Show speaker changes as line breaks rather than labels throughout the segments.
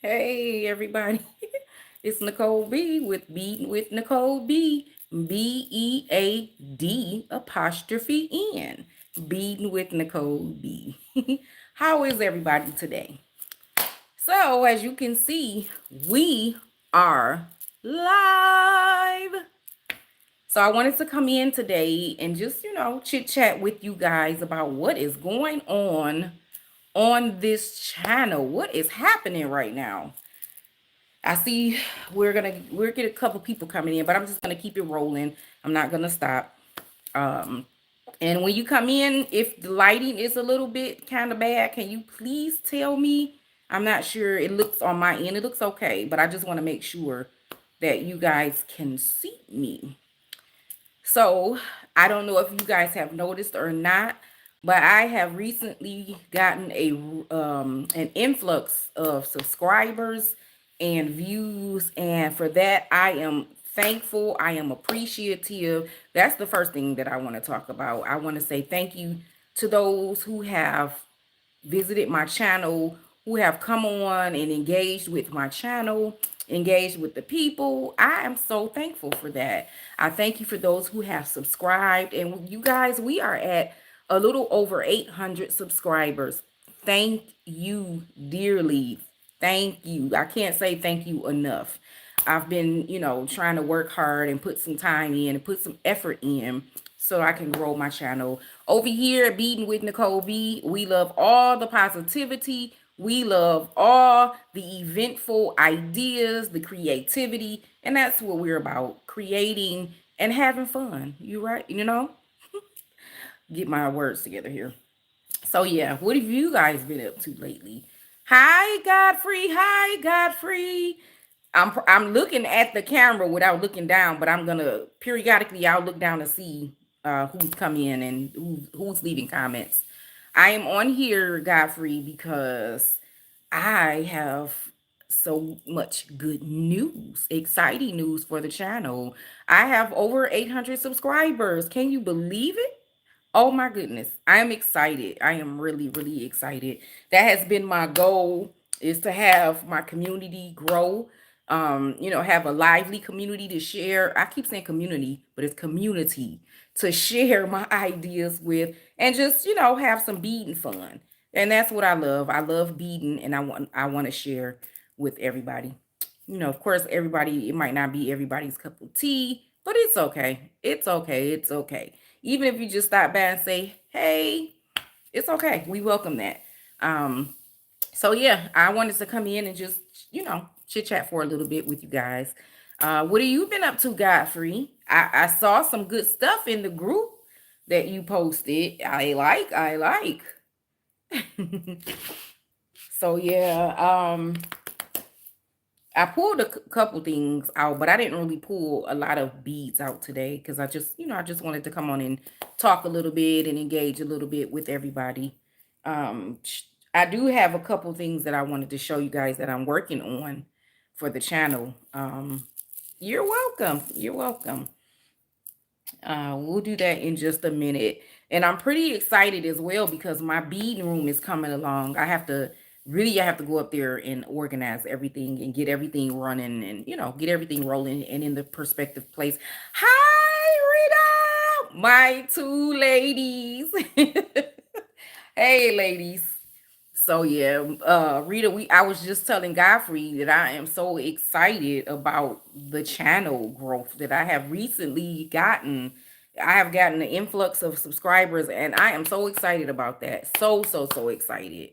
Hey, everybody. It's Nicole B with Beadn with Nicole B. Bead apostrophe N. Beadn with Nicole B. How is everybody today? So, as you can see, we are live. So, I wanted to come in today and just, chit chat with you guys about what is going on this channel. What is happening right now? I see we're get a couple people coming in, but I'm just gonna keep it rolling. I'm not gonna stop. Um, and when you come in, if the lighting is a little bit kind of bad, can you please tell me? I'm not sure. It looks on my end, it looks okay, but I just want to make sure that you guys can see me. So I don't know if you guys have noticed or not, but I have recently gotten an influx of subscribers and views, and for that I am thankful. I am appreciative. That's the first thing that I want to talk about. I want to say thank you to those who have visited my channel, who have come on and engaged with my channel, engaged with the people. I am so thankful for that. I thank you for those who have subscribed. And you guys, we are at a little over 800 subscribers. Thank you dearly. Thank you. I can't say thank you enough. I've been, trying to work hard and put some time in and put some effort in so I can grow my channel. Over here at Beadn with Nicole B, we love all the positivity. We love all the eventful ideas, the creativity, and that's what we're about, creating and having fun. You right? Get my words together here. So yeah, what have you guys been up to lately? Hi Godfrey. Hi Godfrey. I'm looking at the camera without looking down, but I'm gonna periodically I'll look down to see who's come in and who's leaving comments. I am on here, Godfrey, because I have so much good news, exciting news for the channel. I have over 800 subscribers. Can you believe it? Oh my goodness. I am excited. I am really, really excited. That has been my goal, is to have my community grow. Have a lively community to share. I keep saying community, but it's community to share my ideas with and just, have some beading fun. And that's what I love. I love beading and I want to share with everybody. Of course, everybody, it might not be everybody's cup of tea, but it's okay. It's okay. It's okay. Even if you just stop by and say, hey, it's okay. We welcome that. Um, so yeah, I wanted to come in and just, chit chat for a little bit with you guys. What have you been up to, Godfrey? I saw some good stuff in the group that you posted. I like. So yeah, I pulled a couple things out, but I didn't really pull a lot of beads out today because I just wanted to come on and talk a little bit and engage a little bit with everybody. I do have a couple things that I wanted to show you guys that I'm working on for the channel. You're welcome. You're welcome. We'll do that in just a minute. And I'm pretty excited as well because my beading room is coming along. I have to go up there and organize everything and get everything running and, get everything rolling and in the perspective place. Hi, Rita! My two ladies. Hey, ladies. So yeah, Rita, I was just telling Godfrey that I am so excited about the channel growth that I have recently gotten. I have gotten an influx of subscribers, and I am so excited about that. So excited.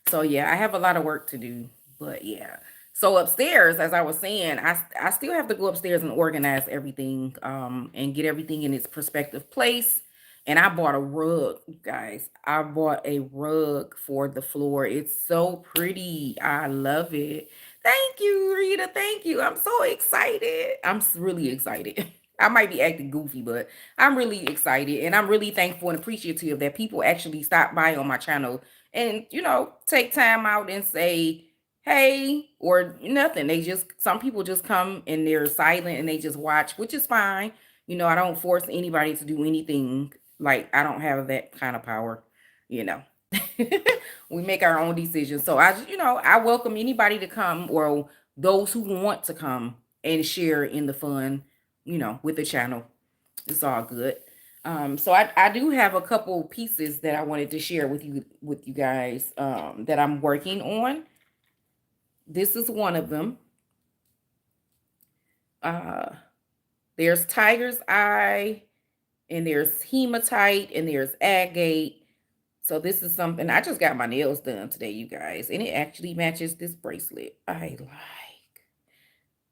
So yeah, I have a lot of work to do, but yeah. So upstairs, as I was saying, I still have to go upstairs and organize everything, and get everything in its prospective place. And I bought a rug, guys. I bought a rug for the floor. It's so pretty. I love it. Thank you, Rita. Thank you. I'm so excited. Really excited. I might be acting goofy, but I'm really excited. And I'm really thankful and appreciative that people actually stop by on my channel and, take time out and say, hey, or nothing. Some people just come and they're silent and they just watch, which is fine. I don't force anybody to do anything. Like, I don't have that kind of power, you know. We make our own decisions. So I welcome anybody to come, or those who want to come and share in the fun, with the channel. It's all good. So I do have a couple pieces that I wanted to share with you guys that I'm working on. This is one of them. Uh, there's tiger's eye, and there's hematite, and there's agate. So this is something I just got my nails done today, you guys, and it actually matches this bracelet. I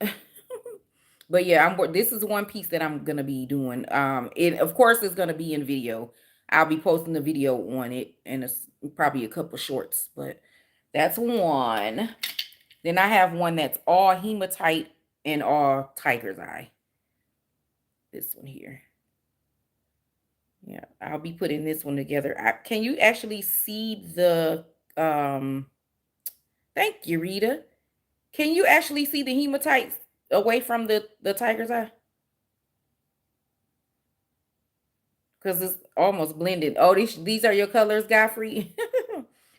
like. But yeah, this is one piece that I'm gonna be doing. It of course is gonna be in video. I'll be posting the video on it, and it's probably a couple shorts, but that's one. Then I have one that's all hematite and all tiger's eye. This one here. Yeah, I'll be putting this one together. Can you actually see the thank you, Rita. Can you actually see the hematites away from the tiger's eye? Because it's almost blended. Oh, these are your colors, Godfrey?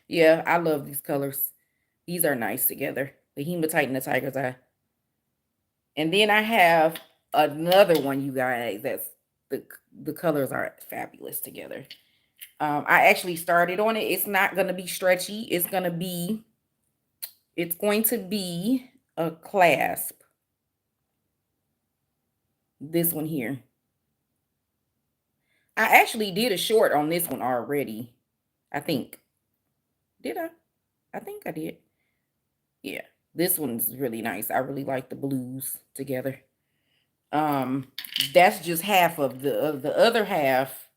Yeah, I love these colors. These are nice together. The hematite and the tiger's eye. And then I have another one, you guys, that's the colors are fabulous together. I actually started on it. It's not going to be stretchy. It's going to be a clasp. This one here. I actually did a short on this one already. I think. Did I? I think I did. Yeah. This one's really nice. I really like the blues together. Um, that's just half of the other half.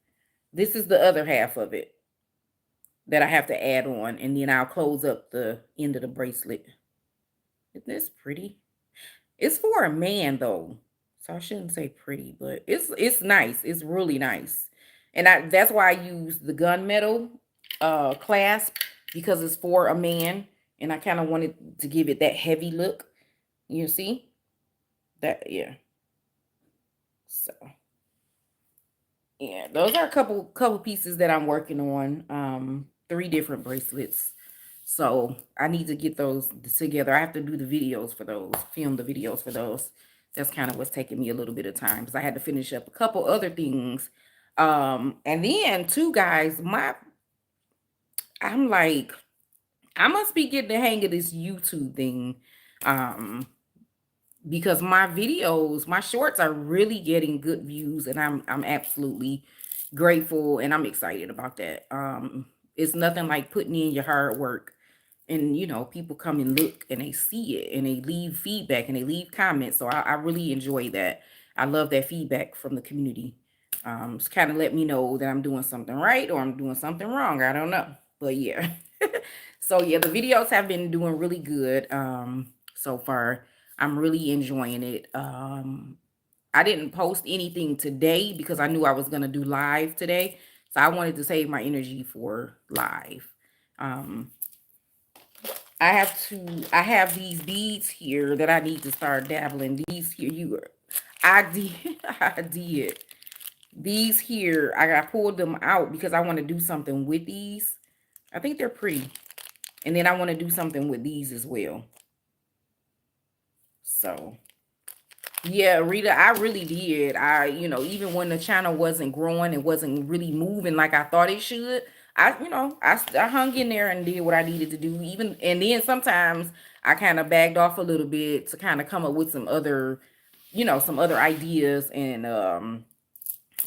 This is the other half of it that I have to add on, and then I'll close up the end of the bracelet. Isn't this pretty? It's for a man though, so I shouldn't say pretty, but it's nice. It's really nice, and that's why I use the gunmetal clasp, because it's for a man, and I kind of wanted to give it that heavy look. You see that? Yeah. So yeah, those are a couple pieces that I'm working on. 3 different bracelets. So I need to get those together. I have to do the videos for those, film the videos for those. That's kind of what's taking me a little bit of time, because I had to finish up a couple other things. And then too, guys, I'm like, I must be getting the hang of this YouTube thing. Um, because my videos, my shorts are really getting good views, and I'm absolutely grateful, and I'm excited about that. It's nothing like putting in your hard work, and people come and look, and they see it, and they leave feedback, and they leave comments. So I really enjoy that. I love that feedback from the community. It's kind of let me know that I'm doing something right or I'm doing something wrong. I don't know, but yeah. So yeah, the videos have been doing really good so far. I'm really enjoying it. I didn't post anything today because I knew I was gonna do live today, so I wanted to save my energy for live. um I have these beads here that I need to start dabbling. These here, I did, I did. These here, I pulled them out because I want to do something with these. I think they're pretty. And then I want to do something with these as well. So, yeah, Rita, I really did. Even when the channel wasn't growing, it wasn't really moving like I thought it should. I hung in there and did what I needed to do. And then sometimes I kind of bagged off a little bit to kind of come up with some other ideas, and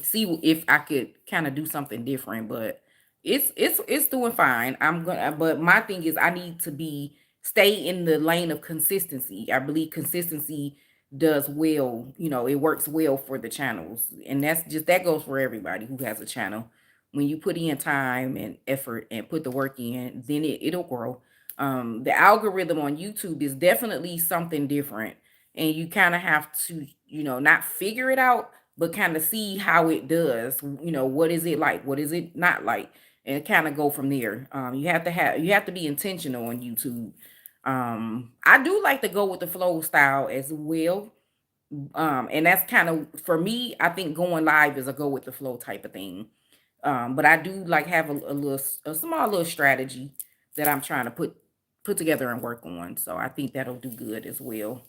see if I could kind of do something different. But it's doing fine. But my thing is, I need to stay in the lane of consistency. I believe consistency does well. It works well for the channels, and that goes for everybody who has a channel. When you put in time and effort and put the work in, then it'll grow. The algorithm on YouTube is definitely something different, and you kind of have to not figure it out, but kind of see how it does. What is it like? What is it not like? And kind of go from there. You have to be intentional on YouTube. I do like to go with the flow style as well. And that's kind of, for me, I think going live is a go with the flow type of thing. But I do like have a small little strategy that I'm trying to put together and work on. So I think that'll do good as well.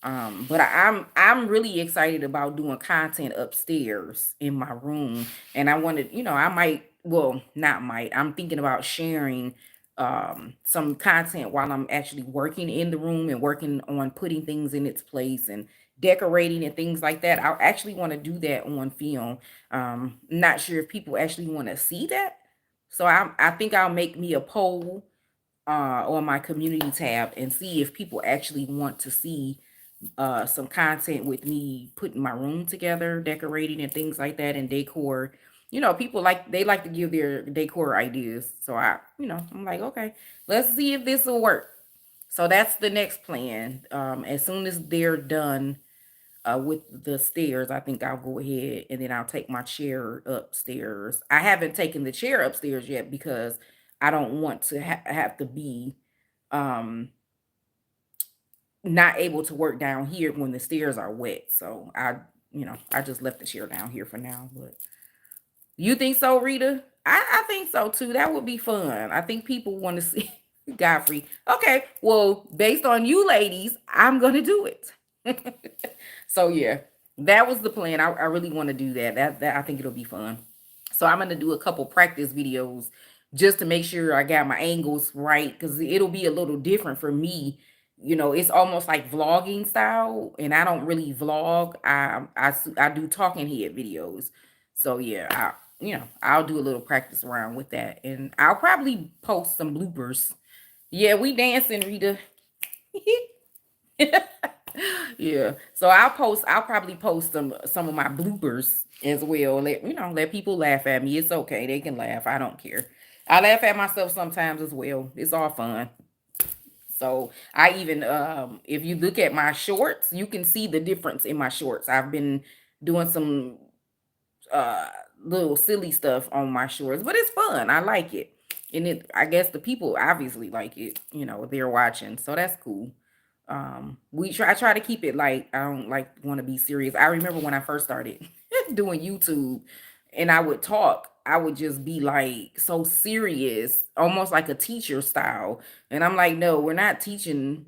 But I'm really excited about doing content upstairs in my room, and I wanted, I might, well, not might. I'm thinking about sharing some content while I'm actually working in the room and working on putting things in its place and decorating and things like that. I actually want to do that on film. Not sure if people actually want to see that. So I think I'll make me a poll on my community tab and see if people actually want to see some content with me putting my room together, decorating and things like that, and decor. People like to give their decor ideas. So I'm like, okay, let's see if this will work. So that's the next plan. As soon as they're done with the stairs, I think I'll go ahead and then I'll take my chair upstairs. I haven't taken the chair upstairs yet because I don't want to have to be um not able to work down here when the stairs are wet. So I just left the chair down here for now. But you think so, Rita? I think so too. That would be fun. I think people want to see Godfrey. Okay, well, based on you ladies, I'm gonna do it. So yeah, that was the plan. I really want to do that. That I think it'll be fun. So I'm gonna do a couple practice videos just to make sure I got my angles right, because it'll be a little different for me. It's almost like vlogging style, and I don't really vlog. I do talking head videos. So yeah, I'll do a little practice around with that, and I'll probably post some bloopers. Yeah, we dancing, Rita. Yeah. So I'll probably post some of my bloopers as well. Let people laugh at me. It's okay. They can laugh. I don't care. I laugh at myself sometimes as well. It's all fun. So I even if you look at my shorts, you can see the difference in my shorts. I've been doing some uh little silly stuff on my shorts, but it's fun. I like it. And I guess the people obviously like it, they're watching. So that's cool. I try to keep it light. I don't like want to be serious. I remember when I first started doing YouTube and I would talk, I would just be like so serious, almost like a teacher style. And I'm like, no, we're not teaching,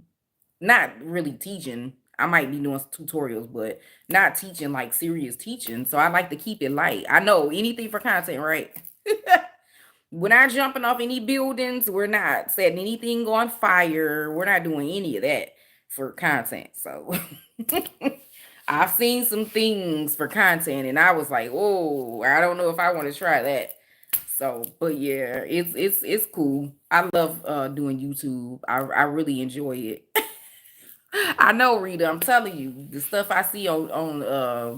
not really teaching. I might be doing tutorials, but not teaching like serious teaching. So I like to keep it light. I know anything for content, right? We're not jumping off any buildings. We're not setting anything on fire. We're not doing any of that for content. So I've seen some things for content and I was like, oh, I don't know if I want to try that. So, but yeah, it's cool. I love doing YouTube. I really enjoy it. I know, Rita, I'm telling you, the stuff I see on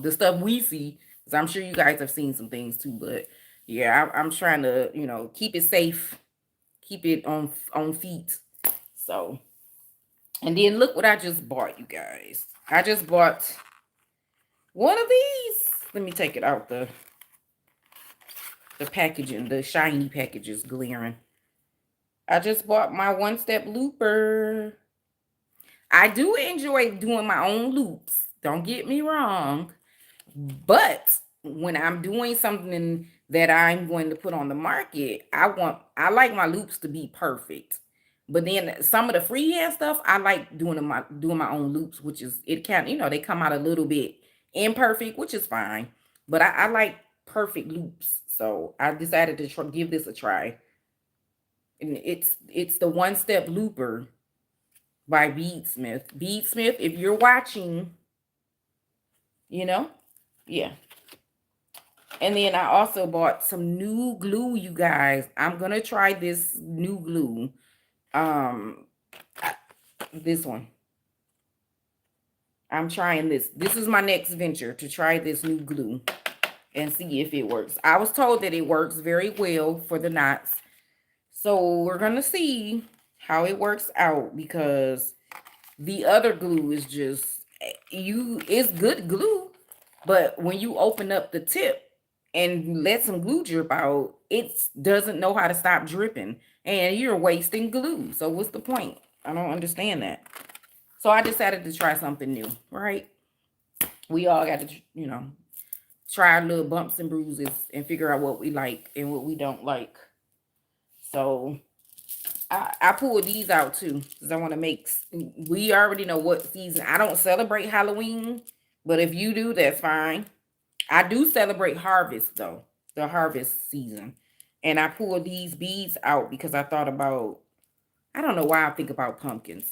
the stuff we see, because I'm sure you guys have seen some things too, but yeah, I'm trying to, keep it safe, keep it on feet. So, and then look what I just bought, you guys. I just bought one of these. Let me take it out the packaging. The shiny package is glaring. I just bought my one-step looper. I do enjoy doing my own loops. Don't get me wrong. But when I'm doing something that I'm going to put on the market, I like my loops to be perfect. But then some of the freehand stuff, I like doing my own loops, which is it can, they come out a little bit imperfect, which is fine. But I like perfect loops. So I decided to give this a try. And it's the one step looper by Bead Smith. Bead Smith, if you're watching, you know, yeah. And then I also bought some new glue, you guys. I'm gonna try this new glue. Um, this one. I'm trying this. This is my next venture to try this new glue and see if it works. I was told that it works very well for the knots. So we're gonna see how it works out because the other glue is just it's good glue, but when you open up the tip and let some glue drip out, it doesn't know how to stop dripping and you're wasting glue. So what's the point? I don't understand that. So I decided to try something new, right? We all got to, try little bumps and bruises and figure out what we like and what we don't like. So I pulled these out too because I want to make. We already know what season. I don't celebrate Halloween, but if you do, that's fine. I do celebrate harvest though, the harvest season, and I pulled these beads out because I thought about. I don't know why I think about pumpkins.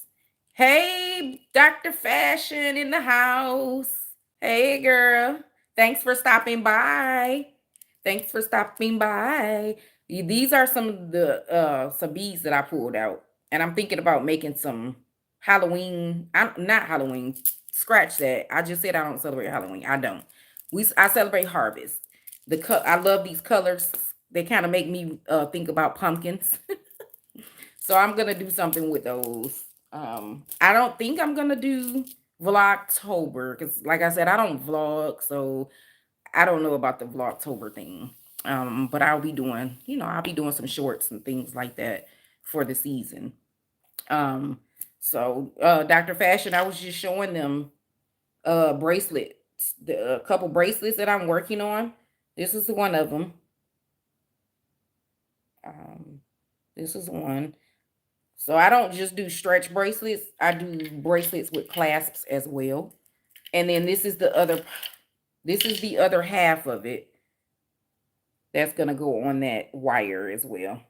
Hey, Dr. Fashion in the house. Hey, girl. Thanks for stopping by. Thanks for stopping by. These are some of the some beads that I pulled out, and I'm thinking about making some Halloween. I'm not Halloween. Scratch that. I just said I don't celebrate Halloween. I don't. I celebrate harvest. I love these colors. They kind of make me think about pumpkins. So I'm gonna do something with those. I don't think I'm gonna do Vlogtober because, like I said, I don't vlog, so I don't know about the Vlogtober thing. But I'll be doing, I'll be doing some shorts and things like that for the season. Um, Dr. Fashion, I was just showing them bracelets, the couple bracelets that I'm working on. This is one of them. Um, this is one. So I don't just do stretch bracelets. I do bracelets with clasps as well. And then this is the other half of it that's going to go on that wire as well.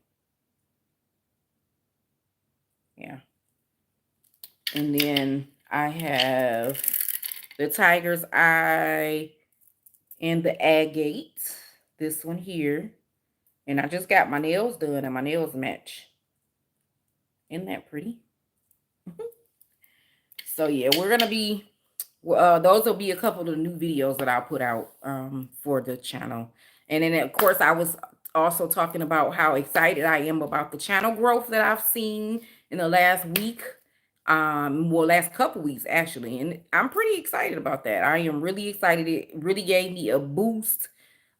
Yeah. And then I have the tiger's eye and the agate. This one here. And I just got my nails done and my nails match. Isn't that pretty? So yeah, we're going to be those will be a couple of the new videos that I'll put out for the channel. And then of course I was also talking about how excited I am about the channel growth that I've seen in the last week. Well, last couple weeks actually, and I'm pretty excited about that. I am really excited. It really gave me a boost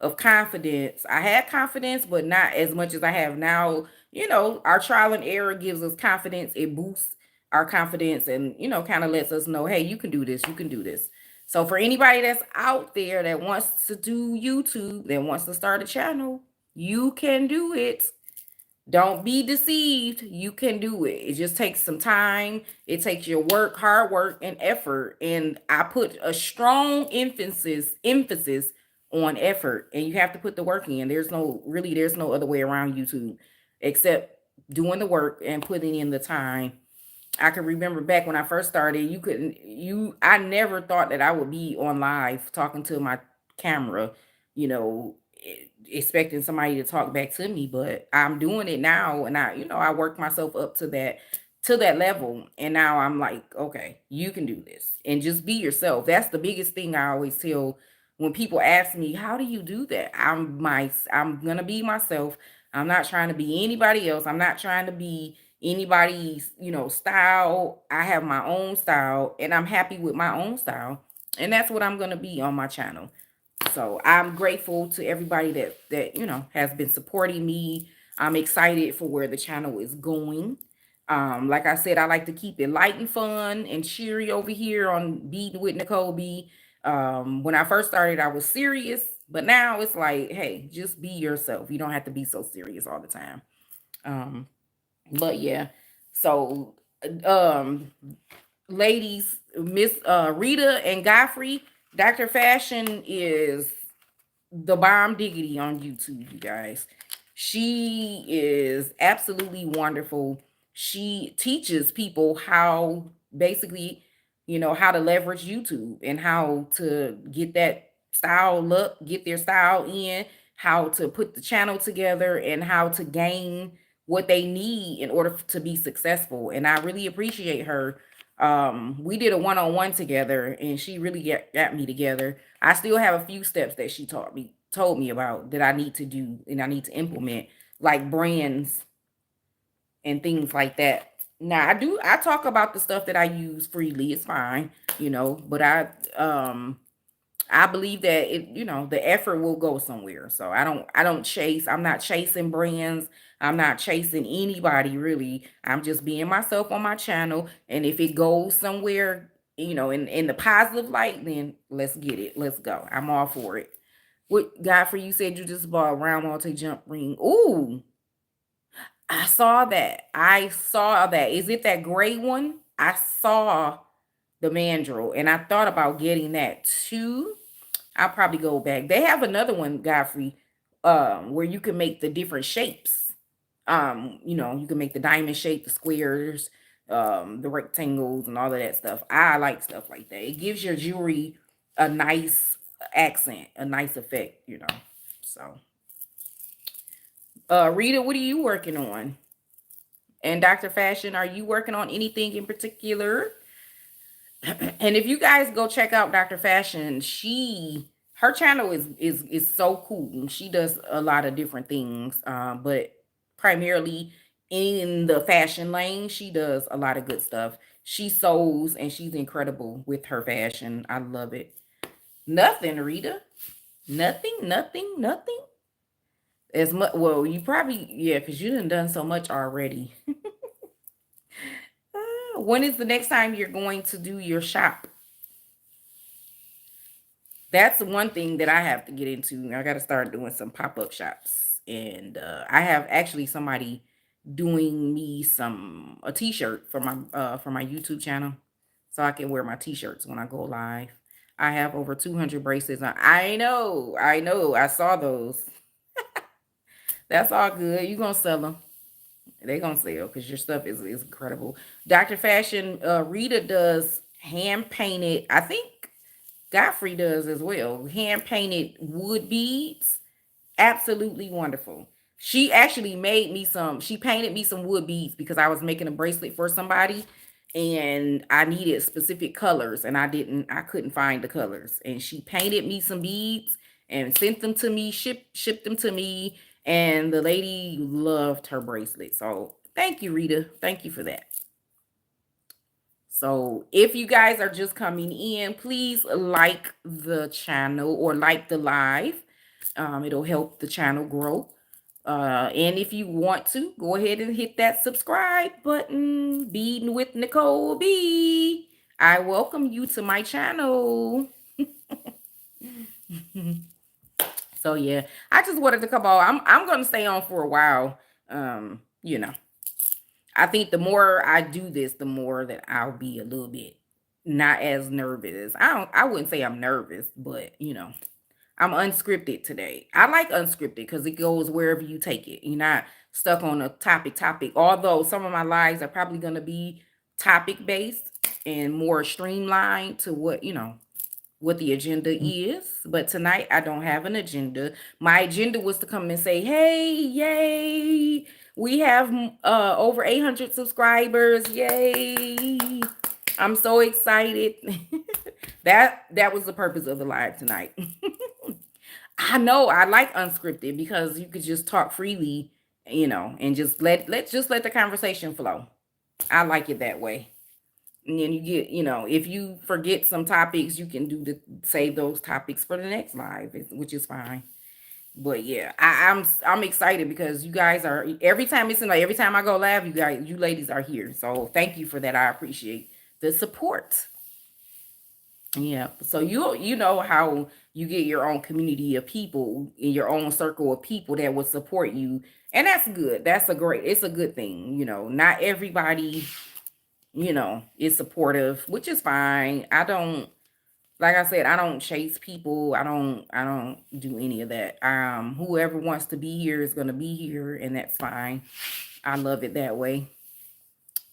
of confidence. I had confidence, but not as much as I have now. Our trial and error gives us confidence. It boosts our confidence and, kind of lets us know, hey, you can do this. You can do this. So for anybody that's out there that wants to do YouTube, that wants to start a channel, you can do it. Don't be deceived. You can do it. It just takes some time. It takes your work, hard work, and effort. And I put a strong emphasis on effort. And you have to put the work in. There's no other way around YouTube except doing the work and putting in the time. I can remember back when I first started, I never thought that I would be on live talking to my camera, expecting somebody to talk back to me, but I'm doing it now. And I worked myself up to that level. And now I'm like, okay, you can do this and just be yourself. That's the biggest thing I always tell when people ask me, how do you do that? I'm going to be myself. I'm not trying to be anybody else. I'm not trying to be anybody's, style. I have my own style and I'm happy with my own style. And that's what I'm going to be on my channel. So I'm grateful to everybody that has been supporting me. I'm excited for where the channel is going. Like I said, I like to keep it light and fun and cheery over here on Beadn with Nicole B. When I first started, I was serious, but now it's like, hey, just be yourself. You don't have to be so serious all the time. But yeah, so um, ladies, Miss Rita and Godfrey, Dr. Fashion is the bomb diggity on YouTube, you guys. She is absolutely wonderful. She teaches people how basically, how to leverage YouTube and how to get that style look, get their style in, how to put the channel together, and how to gain what they need in order to be successful. And I really appreciate her. We did a one-on-one together and she really got me together. I still have a few steps that she told me about that I need to do and I need to implement, like brands and things like that. Now I talk about the stuff that I use freely. It's fine, but I believe that the effort will go somewhere. So I'm not chasing brands. I'm not chasing anybody really. I'm just being myself on my channel. And if it goes somewhere, in the positive light, then let's get it. Let's go. I'm all for it. What Godfrey, you said you just bought a round multi-jump ring. Ooh, I saw that. I saw that. Is it that gray one? I saw the mandrel and I thought about getting that too. I'll probably go back. They have another one, Godfrey, where you can make the different shapes. You can make the diamond shape, the squares, the rectangles, and all of that stuff. I like stuff like that. It gives your jewelry a nice accent, a nice effect. So, Rita, what are you working on? And Dr. Fashion, are you working on anything in particular? And if you guys go check out Dr. Fashion, her channel is so cool. She does a lot of different things, but primarily in the fashion lane, she does a lot of good stuff. She sews and she's incredible with her fashion. I love it. Nothing, Rita. Nothing, nothing, nothing. As much, well, you probably, yeah, because you done so much already. When is the next time you're going to do your shop? That's one thing that I have to get into. I got to start doing some pop-up shops. And I have actually somebody doing me a t-shirt for my YouTube channel so I can wear my t-shirts when I go live. I have over 200 bracelets on. I know. I saw those. That's all good. You going to sell them. They going to sell because your stuff is incredible. Dr. Fashion, Rita does hand painted, I think Godfrey does as well. Hand painted wood beads. Absolutely wonderful. She actually she painted me some wood beads because I was making a bracelet for somebody and I needed specific colors and I couldn't find the colors. And she painted me some beads and sent them to me, shipped them to me. And the lady loved her bracelet. So thank you, Rita. Thank you for that. So if you guys are just coming in, please like the channel or like the live. It'll help the channel grow. And if you want to, go ahead and hit that subscribe button. Beadn with Nicole B. I welcome you to my channel. So yeah, I just wanted to come on. I'm gonna stay on for a while. You know. I think the more I do this, the more that I'll be a little bit not as nervous. I wouldn't say I'm nervous, but I'm unscripted today. I like unscripted because it goes wherever you take it. You're not stuck on a topic. Although some of my lives are probably gonna be topic based and more streamlined to what the agenda is. But tonight I don't have an agenda. My agenda was to come and say, hey, yay, we have over 800 subscribers. Yay. I'm so excited. That was the purpose of the live tonight. I know I like unscripted because you could just talk freely, and just let the conversation flow. I like it that way. And then you get, if you forget some topics, you can save those topics for the next live, which is fine. But yeah, I'm excited because you guys are every time every time I go live, you ladies are here. So thank you for that. I appreciate the support. Yeah. So you know how you get your own community of people in your own circle of people that will support you. And that's good. It's a good thing. Not everybody is supportive, which is fine. Like I said, I don't chase people. I don't do any of that. Whoever wants to be here is going to be here, and that's fine. I love it that way.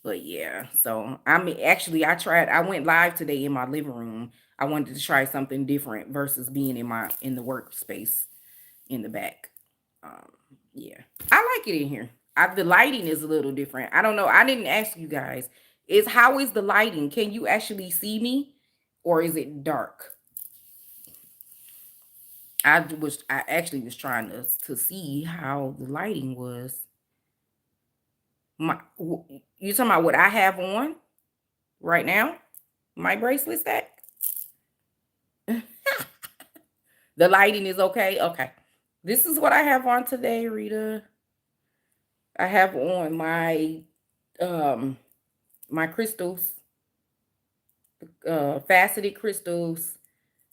But yeah, so I went live today in my living room. I wanted to try something different versus being in the workspace in the back. Um, yeah, I like it in here. The lighting is a little different. I don't know. I didn't ask you guys. How is the lighting? Can you actually see me, or is it dark? I actually was trying to see how the lighting was. You talking about what I have on right now? My bracelet stack. The lighting is okay. Okay, this is what I have on today, Rita. I have on um my crystals, faceted crystals.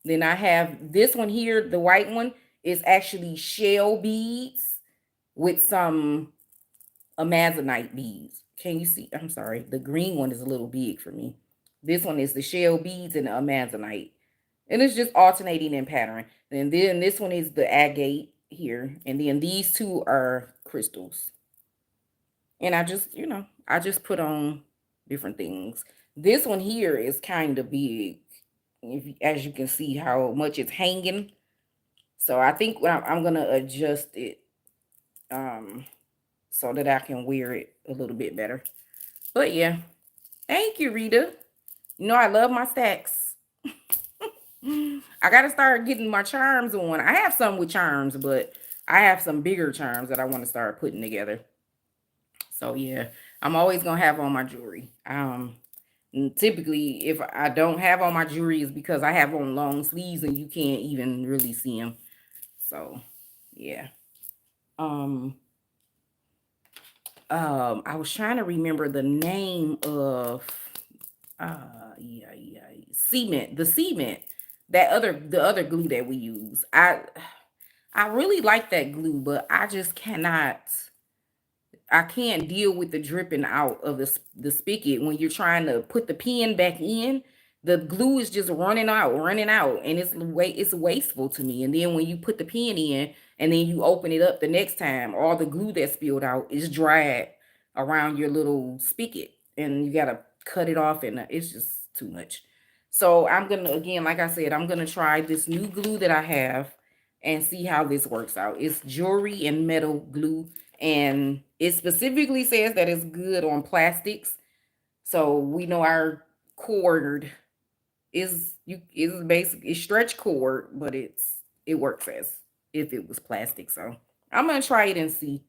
Then I have this one here, the white one. It's actually shell beads with some amazonite beads. Can you see? I'm sorry. The green one is a little big for me. This one is the shell beads and the amazonite. And it's just alternating in pattern. And then this one is the agate here. And then these two are crystals. And I just, I just put on different things. This one here is kind of big. As you can see how much it's hanging. So I think I'm going to adjust it um, so that I can wear it a little bit better. But yeah, thank you, Rita. I love my stacks. I got to start getting my charms on. I have some with charms, but I have some bigger charms that I want to start putting together. So yeah, I'm always going to have on my jewelry. And typically, if I don't have on my jewelry, is because I have on long sleeves and you can't even really see them. So yeah. Um, I was trying to remember the name of yeah, cement, the cement, the other glue that we use. I really like that glue, but I can't deal with the dripping out of the spigot when you're trying to put the pen back in. The glue is just running out, and it's wasteful to me. And then when you put the pen in and then you open it up the next time, all the glue that spilled out is dried around your little spigot, and you gotta cut it off, and it's just too much. So I'm gonna, again, like I said, I'm gonna try this new glue that I have and see how this works out. It's jewelry and metal glue, and it specifically says that it's good on plastics. So we know our cord is basically stretch cord, but it works as if it was plastic. So I'm gonna try it and see.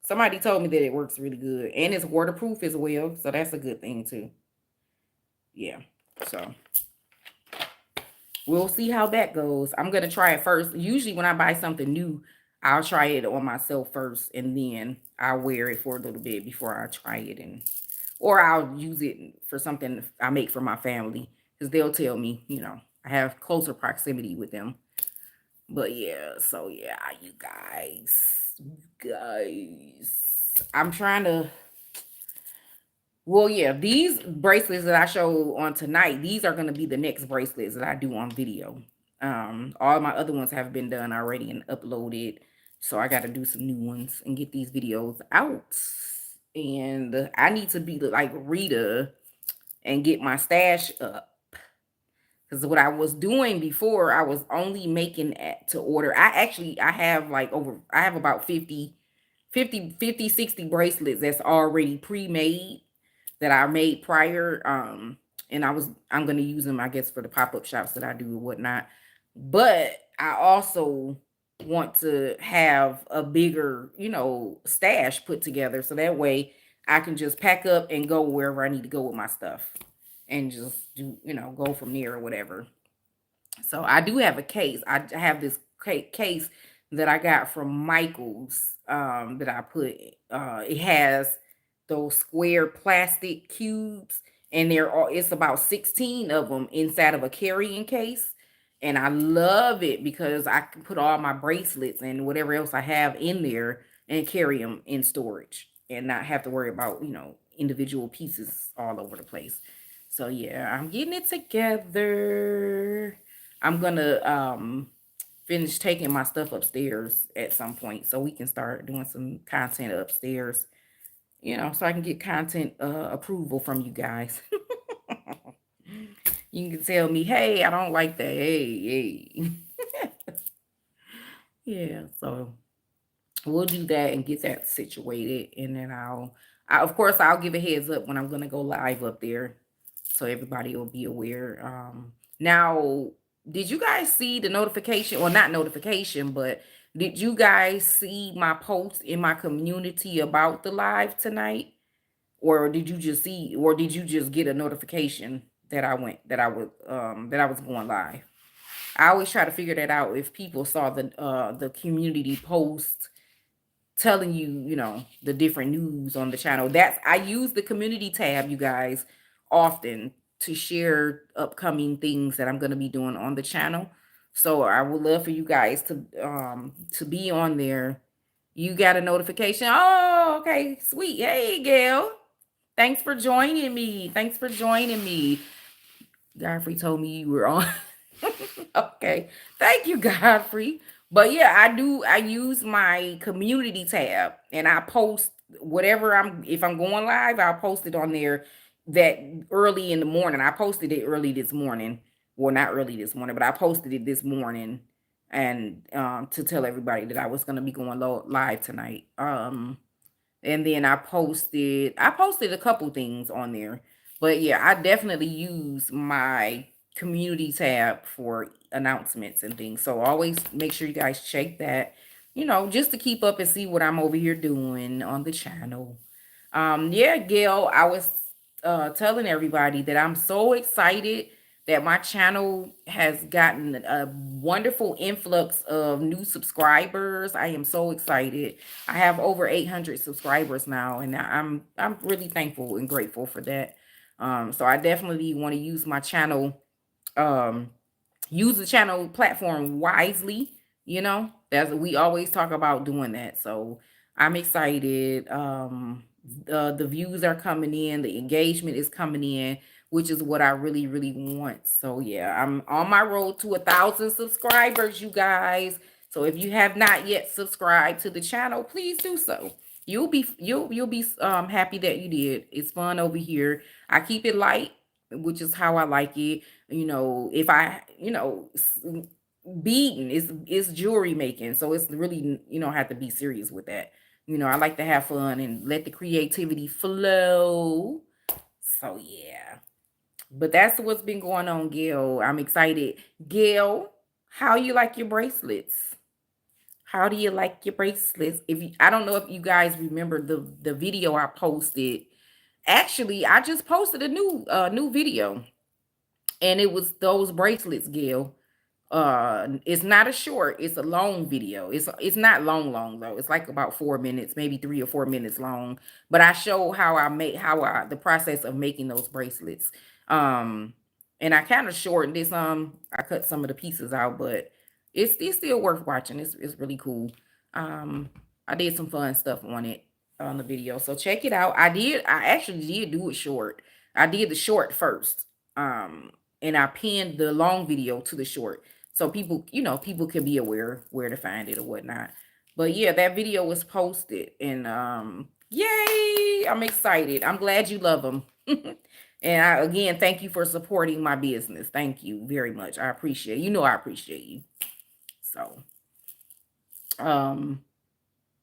Somebody told me that it works really good and it's waterproof as well, so that's a good thing too. Yeah. So we'll see how that goes. I'm gonna try it first. Usually when I buy something new, I'll try it on myself first and then I'll wear it for a little bit before I try it, and or I'll use it for something I make for my family because they'll tell me, I have closer proximity with them. But yeah, so yeah, you guys, I'm trying to. Well, yeah, these bracelets that I show on tonight, these are going to be the next bracelets that I do on video. All my other ones have been done already and uploaded. So I got to do some new ones and get these videos out. And I need to be like Rita and get my stash up. Because what I was doing before, I was only making to order. I have about 60 bracelets that's already pre-made that I made prior. And I'm gonna use them, I guess, for the pop-up shops that I do and whatnot. But I also want to have a bigger, stash put together so that way I can just pack up and go wherever I need to go with my stuff and just do, go from there or whatever. So I do have a case. I have this case that I got from Michael's, that I put. It has those square plastic cubes, and it's about 16 of them inside of a carrying case. And I love it because I can put all my bracelets and whatever else I have in there and carry them in storage and not have to worry about, individual pieces all over the place. So yeah, I'm getting it together. I'm gonna finish taking my stuff upstairs at some point so we can start doing some content upstairs, so I can get content approval from you guys. You can tell me, hey, I don't like that. Hey. Yeah, so we'll do that and get that situated, and then of course I'll give a heads up when I'm gonna go live up there so everybody will be aware. Now, did you guys see the notification, or not notification, but did you guys see my post in my community about the live tonight? Or did you just get a notification that I was going live? I always try to figure that out if people saw the community post telling you, the different news on the channel. I use the community tab, you guys, often to share upcoming things that I'm going to be doing on the channel. So I would love for you guys to be on there. You got a notification. Oh, okay, sweet. Hey, Gail. Thanks for joining me. Thanks for joining me. Godfrey told me you were on. Okay. Thank you, Godfrey. But yeah, I use my community tab and I post whatever if I'm going live, I'll post it on there that early in the morning. I posted it early this morning. Well, not early this morning, but I posted it this morning and to tell everybody that I was going to be going live tonight. And then I posted a couple things on there. But yeah, I definitely use my community tab for announcements and things. So always make sure you guys check that, just to keep up and see what I'm over here doing on the channel. Yeah, Gail, I was telling everybody that I'm so excited that my channel has gotten a wonderful influx of new subscribers. I am so excited. I have over 800 subscribers now, and I'm really thankful and grateful for that. So I definitely want to um use the channel platform wisely. That's we always talk about doing that. So I'm excited. The views are coming in, the engagement is coming in, which is what I really, really want. So yeah, I'm on my road to 1,000 subscribers, you guys. So if you have not yet subscribed to the channel, please do so. You'll be happy that you did. It's fun over here. I keep it light, which is how I like it. If Beadn is jewelry making, so it's really, have to be serious with that. I like to have fun and let the creativity flow. So yeah, but that's what's been going on, Gail. I'm excited. Gail, how you like your bracelets? How do you like your bracelets? I don't know if you guys remember the video I posted. Actually, I just posted a new video, and it was those bracelets, Gail. It's not a short, it's a long video. It's not long though. It's like about 4 minutes, maybe 3 or 4 minutes long. But I show the process of making those bracelets. Um and I kind of shortened this. I cut some of the pieces out, but it's still worth watching. It's really cool. um I did some fun stuff on it on the video, so check it out. I actually did do it short. I did the short first, and I pinned the long video to the short, so people can be aware where to find it or whatnot. But yeah, that video was posted, and yay, I'm excited. I'm glad you love them. And again, thank you for supporting my business. Thank you very much. I appreciate I appreciate you. So um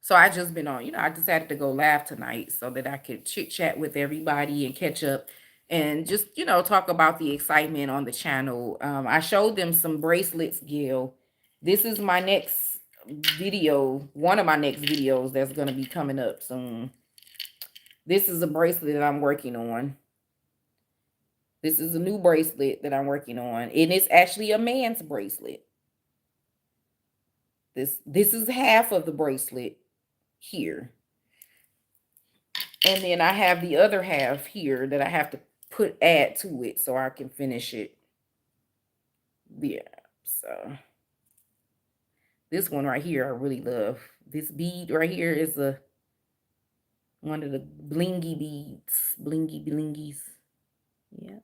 so I just been on, I decided to go live tonight so that I could chit chat with everybody and catch up and just, talk about the excitement on the channel. I showed them some bracelets, Gil. This is my next video, one of my next videos that's going to be coming up soon. This is a bracelet that I'm working on. This is a new bracelet that I'm working on, and it's actually a man's bracelet. This is half of the bracelet here. And then I have the other half here that I have to add to it so I can finish it. Yeah. So this one right here, I really love. This bead right here is one of the blingy beads. Blingies. Yeah.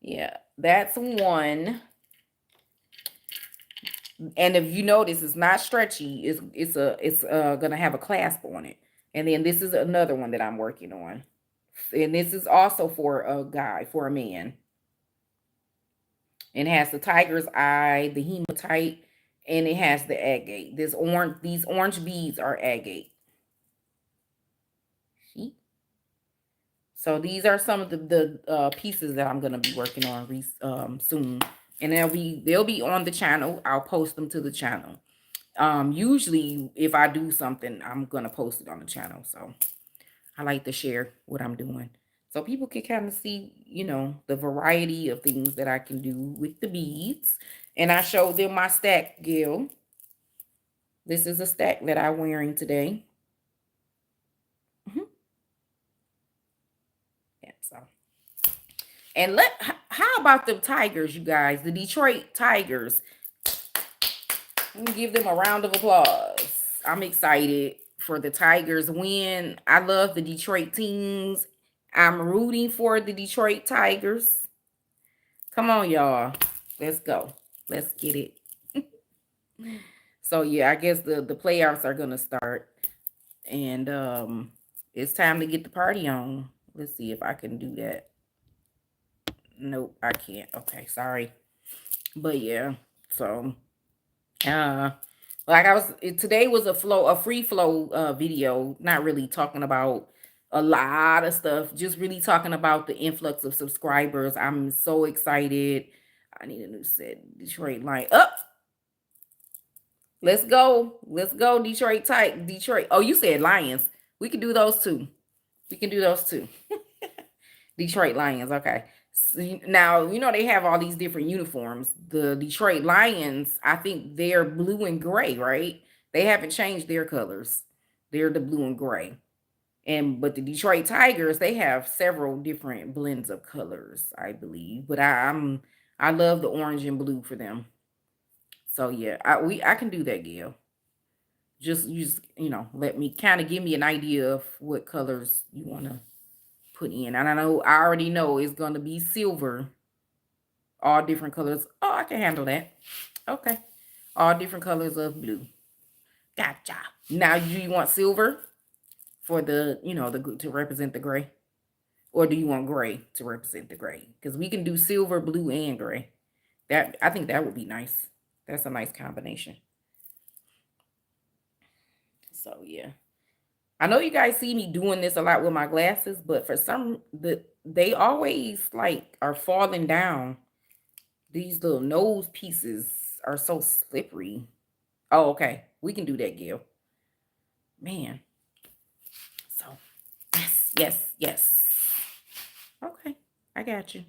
Yeah. That's one. And if you notice, it's not stretchy. It's gonna have a clasp on it. And then this is another one that I'm working on. And this is also for a guy, for a man. It has the tiger's eye, the hematite, and it has the agate. These orange beads are agate. See? So these are some of the pieces that I'm gonna be working on soon, and they'll be on the channel. I'll post them to the channel. Usually, if I do something, I'm gonna post it on the channel. So I like to share what I'm doing, so people can kind of see, the variety of things that I can do with the beads. And I showed them my stack, Gil. This is a stack that I'm wearing today. Yeah, so And how about the Tigers, you guys? The Detroit Tigers. Let me give them a round of applause. I'm excited for the Tigers win. I love the Detroit teams. I'm rooting for the Detroit Tigers. Come on, y'all. Let's go. Let's get it. So yeah, I guess the playoffs are gonna start. And it's time to get the party on. Let's see if I can do that. Nope, I can't. Okay, sorry. But yeah, so uh like today was a free flow video, not really talking about a lot of stuff, just really talking about the influx of subscribers. I'm so excited. I need a new set. Detroit line up. Let's go. Let's go. Detroit tight. Detroit. Oh, you said Lions. We can do those too. We can do those too. Detroit Lions. Okay. Now, you know, they have all these different uniforms. The Detroit Lions, I think they're blue and gray, right? They haven't changed their colors. They're the blue and gray. But the Detroit Tigers, they have several different blends of colors, I believe. But I love the orange and blue for them. So yeah, I can do that, Gail. Let me kind of give me an idea of what colors you want to put in. And I already know it's going to be silver, all different colors. Oh, I can handle that. Okay. All different colors of blue. Gotcha. Now, do you want silver for to represent the gray? Or do you want gray to represent the gray? Because we can do silver, blue, and gray. I think that would be nice. That's a nice combination. So yeah. I know you guys see me doing this a lot with my glasses, but for they always like are falling down. These little nose pieces are so slippery. Oh, okay. We can do that, Gil. Man. So, yes, yes, yes. Okay. I got you.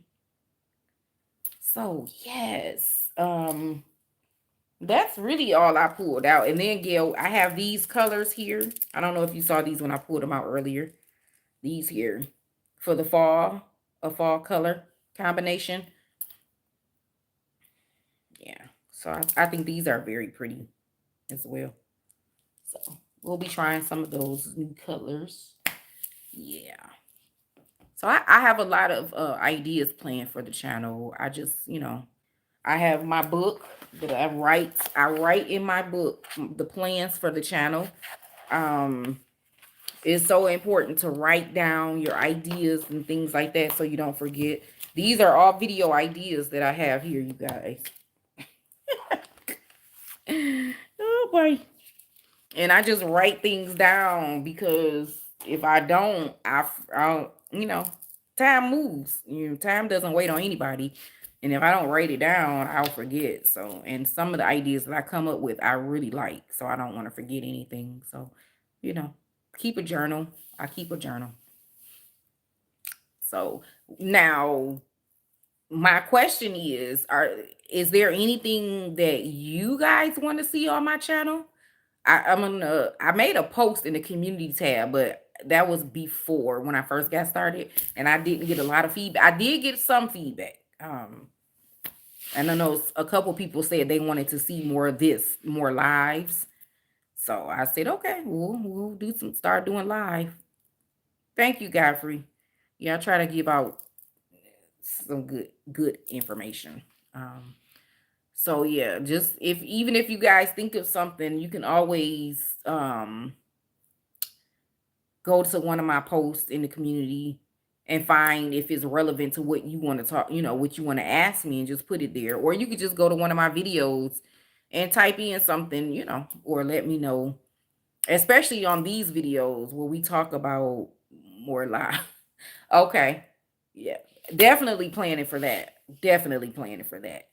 So, yes. That's really all I pulled out. And then, Gil, I have these colors here. I don't know if you saw these when I pulled them out earlier. These here for the fall, a fall color combination. Yeah. So, I think these are very pretty as well. So we'll be trying some of those new colors. Yeah. So I have a lot of ideas planned for the channel. I just, I have my book that I write. I write in my book the plans for the channel. It's so important to write down your ideas and things like that so you don't forget. These are all video ideas that I have here, you guys. Oh boy. And I just write things down because if I don't, I'll time moves. Time doesn't wait on anybody. And if I don't write it down, I'll forget. So, and some of the ideas that I come up with, I really like. So I don't want to forget anything. So, keep a journal. I keep a journal. So now my question is there anything that you guys want to see on my channel? I made a post in the community tab, but that was before when I first got started, and I didn't get a lot of feedback. I did get some feedback. And I know a couple people said they wanted to see more of this, more lives. So I said, okay, we'll start doing live. Thank you, Godfrey. Yeah, I try to give out some good information. So yeah, just even if you guys think of something, you can always go to one of my posts in the community and find if it's relevant to what you want to talk, what you want to ask me, and just put it there. Or you could just go to one of my videos and type in something, or let me know, especially on these videos where we talk about more live. Okay. Yeah. Definitely planning for that. Definitely planning for that.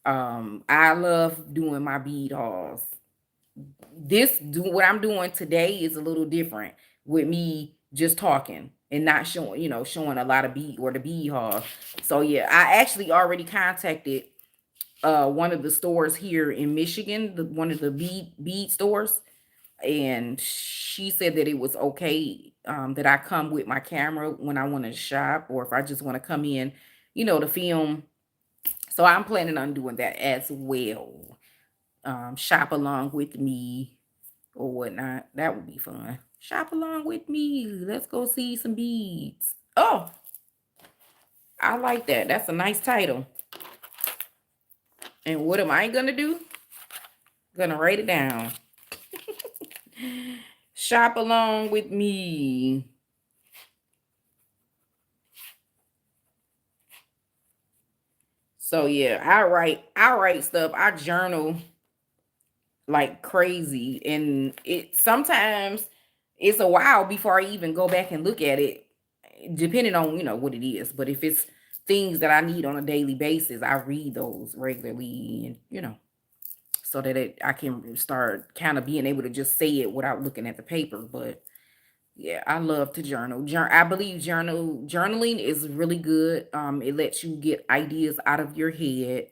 I love doing my bead hauls. What I'm doing today is a little different with me just talking and not showing a lot of bead or the bead haul. So yeah, I actually already contacted one of the stores here in Michigan, one of the bead stores, and she said that it was okay that I come with my camera when I want to shop, or if I just want to come in the film. So I'm planning on doing that as well. Shop along with me or whatnot. That would be fun. Shop along with me. Let's go see some beads. Oh, I like that. That's a nice title. And what am I gonna do? Gonna write it down. Shop along with me. So yeah, I write stuff. I journal like crazy, and it sometimes it's a while before I even go back and look at it, depending on what it is. But if it's things that I need on a daily basis, I read those regularly, and so that I can start kind of being able to just say it without looking at the paper. But yeah, I love to journal. I believe journaling is really good. It lets you get ideas out of your head,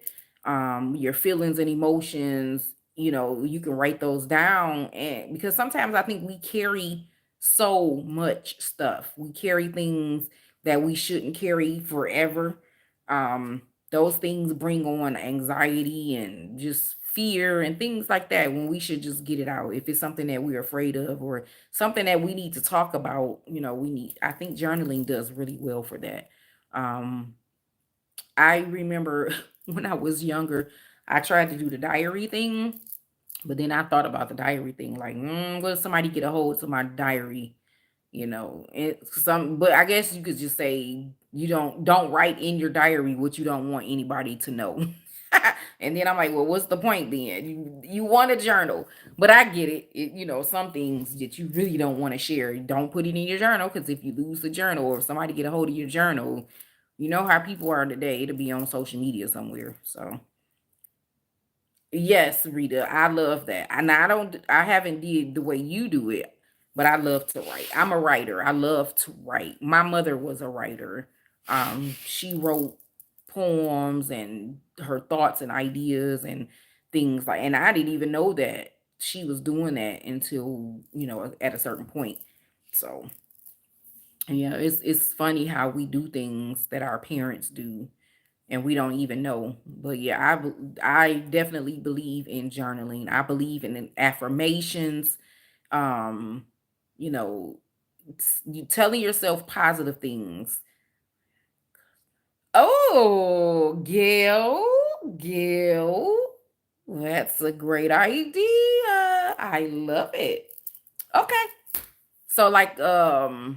your feelings and emotions. You can write those down, and because sometimes I think we carry so much stuff. We carry things that we shouldn't carry forever. Um, those things bring on anxiety and just fear and things like that when we should just get it out. If it's something that we're afraid of, or something that we need to talk about, I think journaling does really well for that. um I remember when I was younger, I tried to do the diary thing, but then I thought about the diary thing like, what if somebody get a hold of my diary? But I guess you could just say you don't write in your diary what you don't want anybody to know. And then I'm like, well, what's the point then? You want a journal, but I get it. Some things that you really don't want to share, don't put it in your journal, because if you lose the journal or if somebody get a hold of your journal, you know how people are today. It'll be on social media somewhere. So yes, Rita, I love that. And I haven't did the way you do it, but I love to write. I'm a writer. I love to write. My mother was a writer. She wrote poems and her thoughts and ideas and things like, and I didn't even know that she was doing that until, at a certain point. So yeah, it's funny how we do things that our parents do and we don't even know. But yeah, I definitely believe in journaling. I believe in affirmations. Um, you know, you telling yourself positive things. Oh, Gail, that's a great idea. I love it. Okay, so like a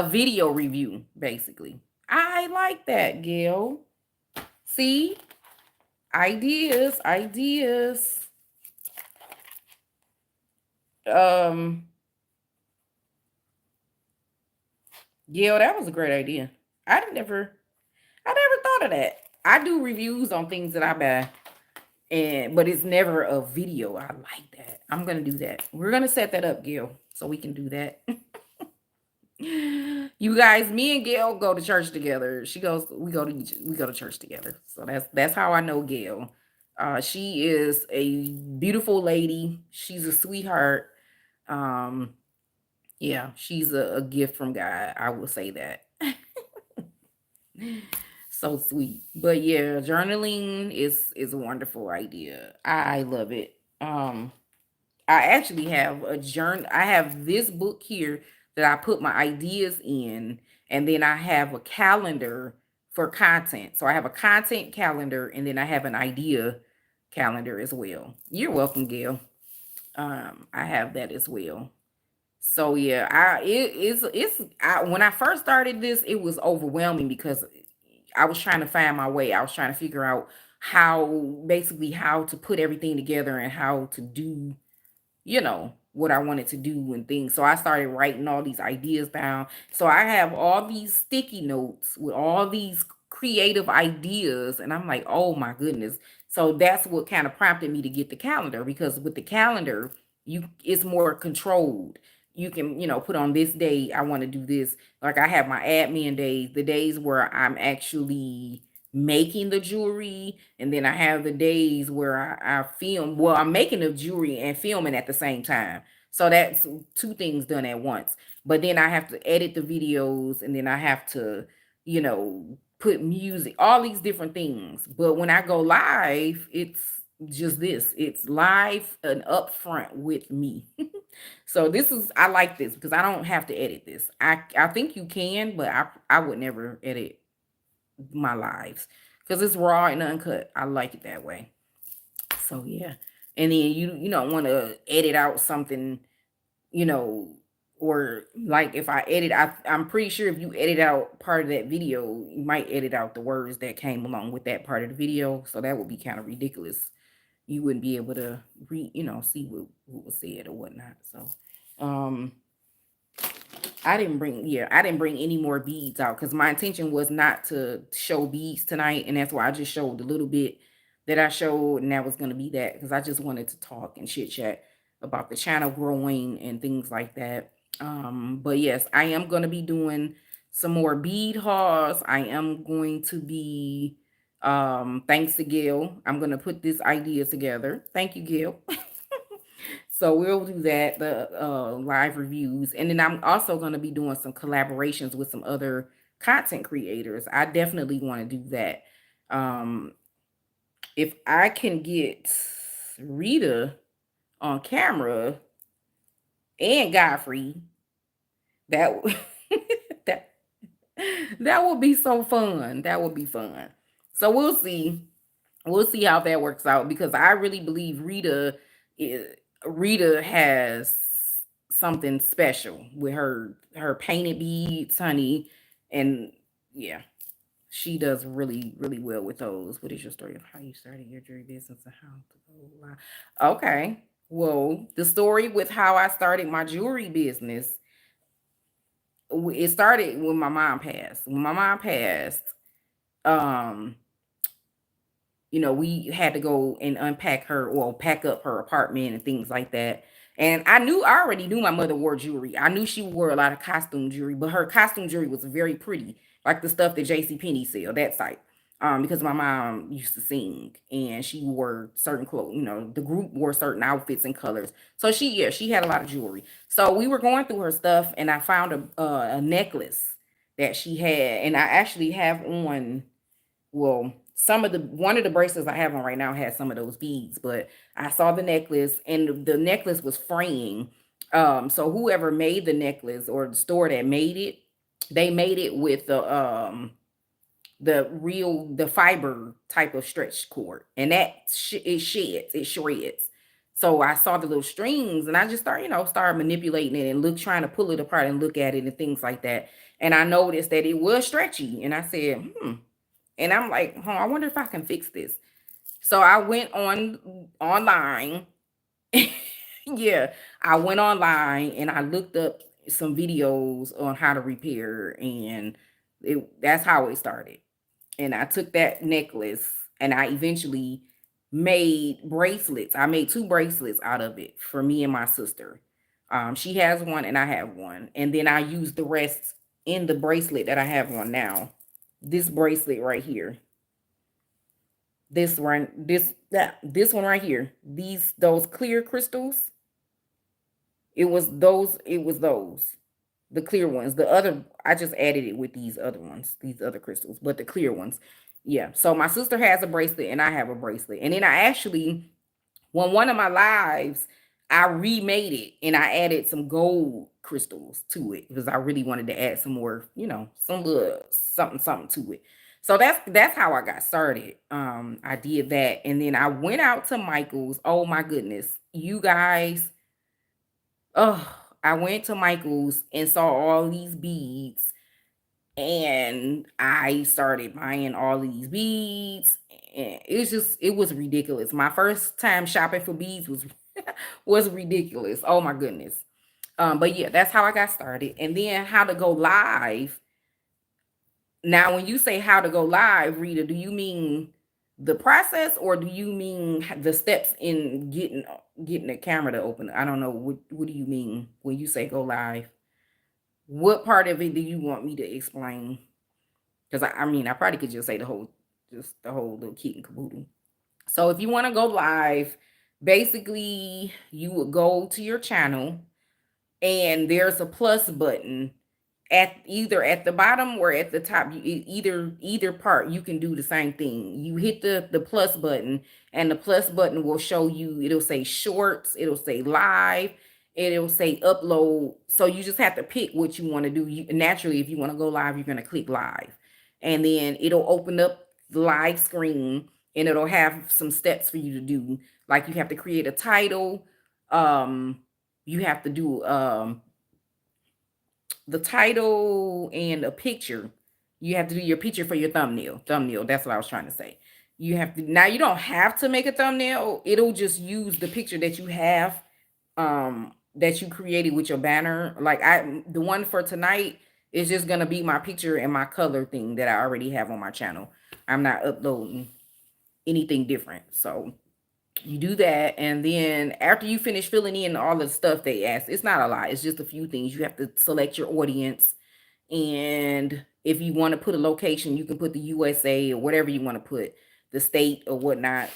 video review, basically. I like that, Gail. See, ideas. Um, yeah, that was a great idea. I never, I never thought of that. I do reviews on things that I buy, but it's never a video. I like that. I'm gonna do that. We're gonna set that up, Gil, so we can do that. You guys, me and Gail go to church together. We go to church together. So that's how I know Gail. She is a beautiful lady. She's a sweetheart. Um, yeah, she's a gift from God. I will say that. So sweet. But yeah, journaling is a wonderful idea. I love it. I actually have a journal. I have this book here that I put my ideas in, and then I have a calendar for content. So I have a content calendar, and then I have an idea calendar as well. You're welcome, Gail. I have that as well. So yeah, when I first started this, it was overwhelming because I was trying to find my way. I was trying to figure out how to put everything together and how to do what I wanted to do and things. So I started writing all these ideas down. So I have all these sticky notes with all these creative ideas. And I'm like, oh my goodness. So that's what kind of prompted me to get the calendar, because with the calendar, it's more controlled. You can, put on this day, I want to do this. Like I have my admin days, the days where I'm actually making the jewelry, and then I have the days where I film. Well, I'm making the jewelry and filming at the same time. So that's two things done at once. But then I have to edit the videos, and then I have to, you know, put music, all these different things. But when I go live, it's just this. It's live and upfront with me. So this is, I like this because I don't have to edit this. I think you can, but I would never edit my lives because it's raw and uncut. I like it that way. So yeah. And then you don't want to edit out something, you know, or like if I edit, I'm pretty sure if you edit out part of that video, you might edit out the words that came along with that part of the video. So that would be kind of ridiculous. You wouldn't be able to read, see what was said or whatnot. So, um, I didn't bring any more beads out because my intention was not to show beads tonight. And that's why I just showed the little bit that I showed. And that was going to be that because I just wanted to talk and chit chat about the channel growing and things like that. But yes, I am going to be doing some more bead hauls. I am going to be, thanks to Gail, I'm going to put this idea together. Thank you, Gail. So we'll do that, the live reviews. And then I'm also going to be doing some collaborations with some other content creators. I definitely want to do that. If I can get Rita on camera and Godfrey, that that that would be so fun. That would be fun. So we'll see. We'll see how that works out because I really believe Rita has something special with her painted beads, honey, and yeah, she does really really well with those. What is your story of how you started your jewelry business and how to go live? Okay, well, the story with how I started my jewelry business, it started when my mom passed. When my mom passed, um we had to go and unpack her or pack up her apartment and things like that. And I already knew my mother wore jewelry. I knew she wore a lot of costume jewelry, but her costume jewelry was very pretty, like the stuff that JCPenney sell, that site. Because my mom used to sing and she wore certain clothes, the group wore certain outfits and colors. So she had a lot of jewelry. So we were going through her stuff and I found a necklace that she had. And I actually have on, well, one of the bracelets I have on right now has some of those beads, but I saw the necklace and the necklace was fraying. So whoever made the necklace or the store that made it, they made it with the fiber type of stretch cord, and it shreds. So I saw the little strings and I just started manipulating it and trying to pull it apart and look at it and things like that. And I noticed that it was stretchy, and I said, and I'm like, I wonder if I can fix this. So I went online. Yeah, I went online and I looked up some videos on how to repair, and that's how it started. And I took that necklace and I eventually made bracelets. I made two bracelets out of it for me and my sister. She has one and I have one. And then I used the rest in the bracelet that I have on now. This bracelet right here. This one right here. Those clear crystals. It was those. The clear ones. The other, I just added it with these other ones, these other crystals, but the clear ones. Yeah. So my sister has a bracelet and I have a bracelet. And then I actually, when one of my lives, I remade it and I added some gold crystals to it because I really wanted to add some more, some little something to it. So that's how I got started. I did that and then I went out to Michael's. Oh my goodness. You guys, oh, I went to Michael's and saw all these beads and I started buying all of these beads. And it was ridiculous. My first time shopping for beads was ridiculous. Oh my goodness. But yeah, that's how I got started. And then how to go live. Now, when you say how to go live, Rita, do you mean the process or do you mean the steps in getting the camera to open? I don't know. What do you mean when you say go live? What part of it do you want me to explain? Because I mean, I probably could just say just the whole little kit and caboodle. So if you want to go live, basically you would go to your channel and there's a plus button at either at the bottom or at the top, either part, you can do the same thing. You hit the plus button, and the plus button will show you, it'll say shorts, it'll say live, it'll say upload. So you just have to pick what you want to do. Naturally, if you want to go live, you're going to click live, and then it'll open up the live screen, and it'll have some steps for you to do. Like, you have to create a title. You have to do the title and a picture. You have to do your picture for your thumbnail. Thumbnail, that's what I was trying to say. You have to, now you don't have to make a thumbnail. It'll just use the picture that you have, that you created with your banner. Like, the one for tonight is just gonna be my picture and my color thing that I already have on my channel. I'm not uploading anything different. So you do that, and then after you finish filling in all the stuff they ask, it's not a lot, it's just a few things. You have to select your audience, and if you want to put a location, you can put the USA or whatever you want to put, the state or whatnot.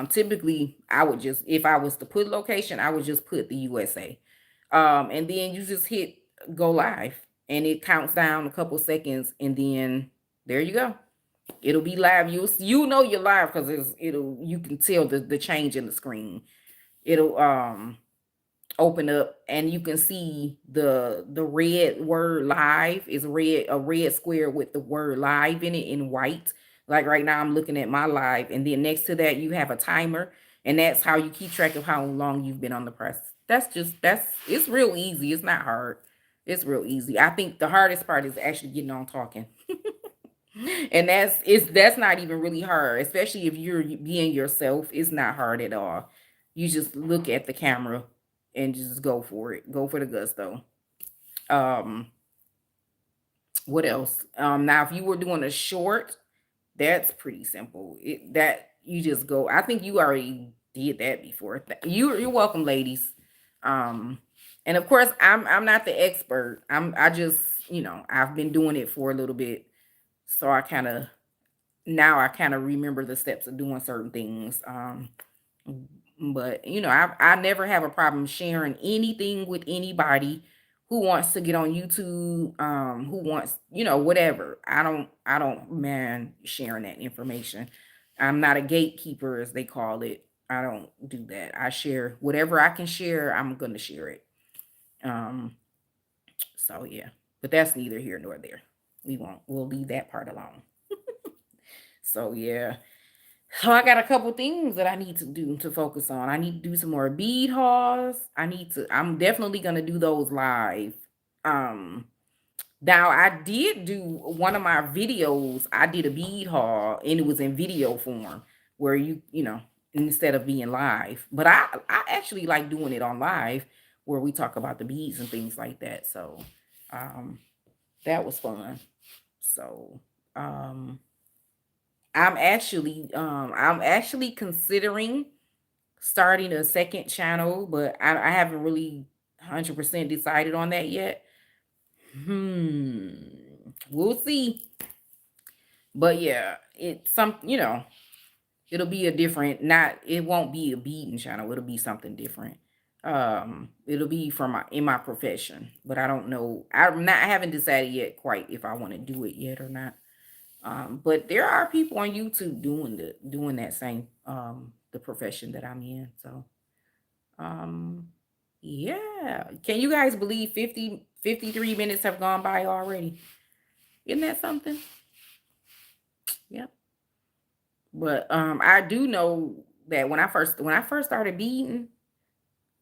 Typically, I would just, if I was to put location, I would just put the USA. And then you just hit go live, and it counts down a couple seconds, and then there you go. It'll be live. You know you're live because you can tell the change in the screen. It'll open up, and you can see the red word live is red, a red square with the word live in it in white. Like right now I'm looking at my live, and then next to that you have a timer, and that's how you keep track of how long you've been on the press. That's it's real easy. It's not hard. It's real easy. I think the hardest part is actually getting on talking. And that's not even really hard, especially if you're being yourself. It's not hard at all. You just look at the camera and just go for it. Go for the gusto. Um, what else? Now if you were doing a short, that's pretty simple. That you just go. I think you already did that before. You're welcome, ladies. Um, and of course, I'm not the expert. I just, I've been doing it for a little bit, so I kind of remember the steps of doing certain things. But I never have a problem sharing anything with anybody who wants to get on YouTube, who wants, whatever. I don't man sharing that information. I'm not a gatekeeper, as they call it. I don't do that. I share whatever I can share. I'm gonna share it. Um, so yeah, but that's neither here nor there. We'll leave that part alone. So yeah. So I got a couple things that I need to do to focus on. I need to do some more bead hauls. I'm definitely gonna do those live. Um Now I did do one of my videos, I did a bead haul, and it was in video form where instead of being live. But I actually like doing it on live where we talk about the beads and things like that. So um that was fun. So um I'm actually considering starting a second channel, but I haven't really 100% decided on that yet. Hmm. We'll see. But yeah, it's it'll be a different, not it won't be a beating channel, it'll be something different. It'll be from in my profession, but I don't know. I haven't decided yet quite if I want to do it yet or not. But there are people on YouTube doing that same the profession that I'm in. So um yeah. Can you guys believe 53 minutes have gone by already? Isn't that something? Yep. But I do know that when I first started beating,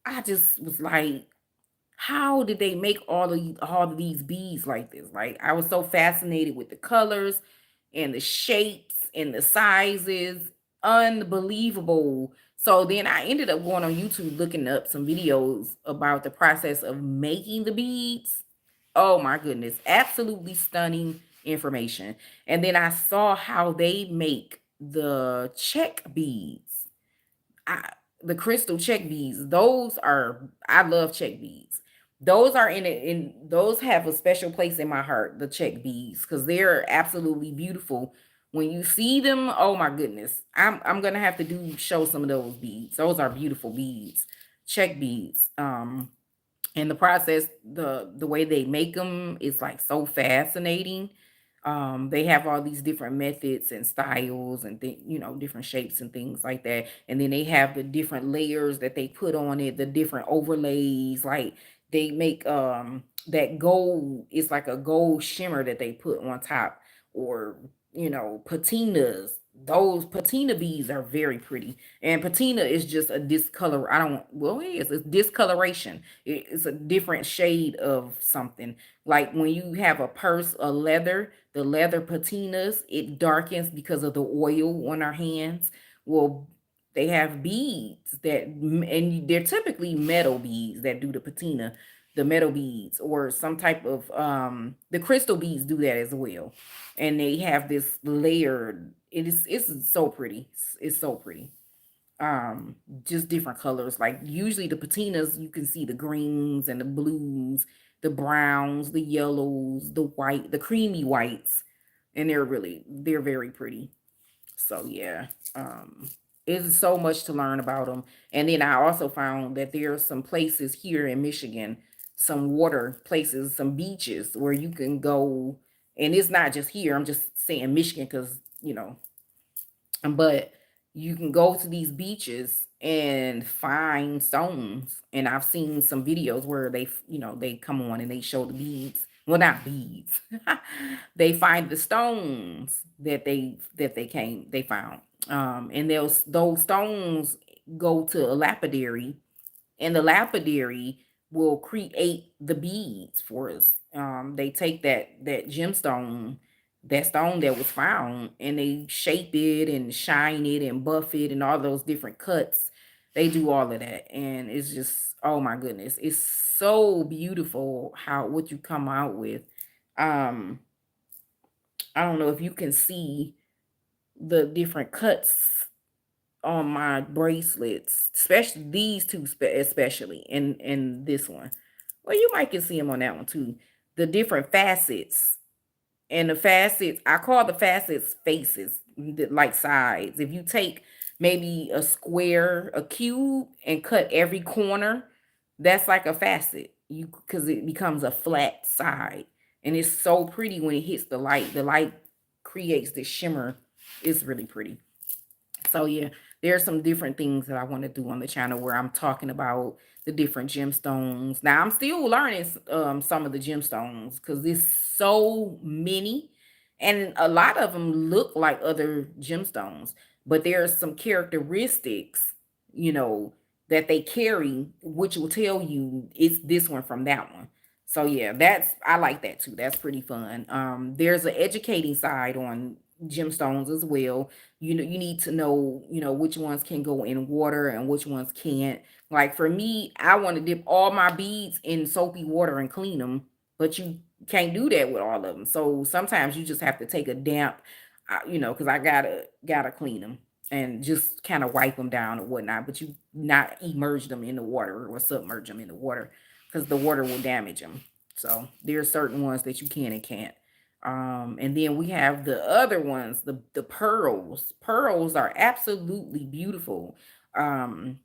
I just was like, how did they make all of these beads like this? Like, I was so fascinated with the colors and the shapes and the sizes. Unbelievable. So then I ended up going on YouTube looking up some videos about the process of making the beads. Oh my goodness, absolutely stunning information. And then I saw how they make the check beads. I, the crystal check beads, I love check beads. Those are those have a special place in my heart, the check beads, because they're absolutely beautiful. When you see them, oh my goodness. I'm gonna have to show some of those beads. Those are beautiful beads. Check beads. And the process, the way they make them is like so fascinating. They have all these different methods and styles and different shapes and things like that. And then they have the different layers that they put on it, the different overlays. Like they make that gold, it's like a gold shimmer that they put on top, or patinas. Those patina beads are very pretty. And patina is just a discolor. I don't, well, it's discoloration. It's a different shade of something. Like when you have a purse, a leather, the leather patinas, it darkens because of the oil on our hands. Well, they have beads and they're typically metal beads that do the patina, the metal beads, or some type of the crystal beads do that as well. And they have this layered. It's so pretty. It's so pretty. um just different colors. Like usually the patinas, you can see the greens and the blues, the browns, the yellows, the white, the creamy whites, and they're very pretty. So yeah, it's so much to learn about them. And then I also found that there are some places here in Michigan, some water places, some beaches where you can go. And it's not just here, I'm just saying Michigan because but you can go to these beaches and find stones. And I've seen some videos where they come on and they show the beads. Well, not beads. They find the stones that they found. And those stones go to a lapidary, and the lapidary will create the beads for us. They take that gemstone, that stone that was found, and they shape it and shine it and buff it and all those different cuts. They do all of that, and it's just, oh my goodness, it's so beautiful how what you come out with. Um, I don't know if you can see the different cuts on my bracelets, especially these two, especially and this one. Well, you might can see them on that one too. The different facets, and the facets, I call the facets faces, like sides. If you take maybe a square, a cube, and cut every corner, that's like a facet. You Because it becomes a flat side, and it's so pretty when it hits the light. The light creates this shimmer. It's really pretty. So yeah, there's some different things that I want to do on the channel where I'm talking about the different gemstones. Now I'm still learning some of the gemstones because there's so many, and a lot of them look like other gemstones, but there's some characteristics, you know, that they carry, which will tell you it's this one from that one. So yeah, I like that too. That's pretty fun. There's an educating side on gemstones as well. You need to know, which ones can go in water and which ones can't. Like for me, I want to dip all my beads in soapy water and clean them, but you can't do that with all of them. So sometimes you just have to take a damp, because I gotta clean them and just kind of wipe them down or whatnot. But you not immerse them in the water or submerge them in the water, because the water will damage them. So there are certain ones that you can and can't. And then we have the other ones, the pearls. Pearls are absolutely beautiful. Um,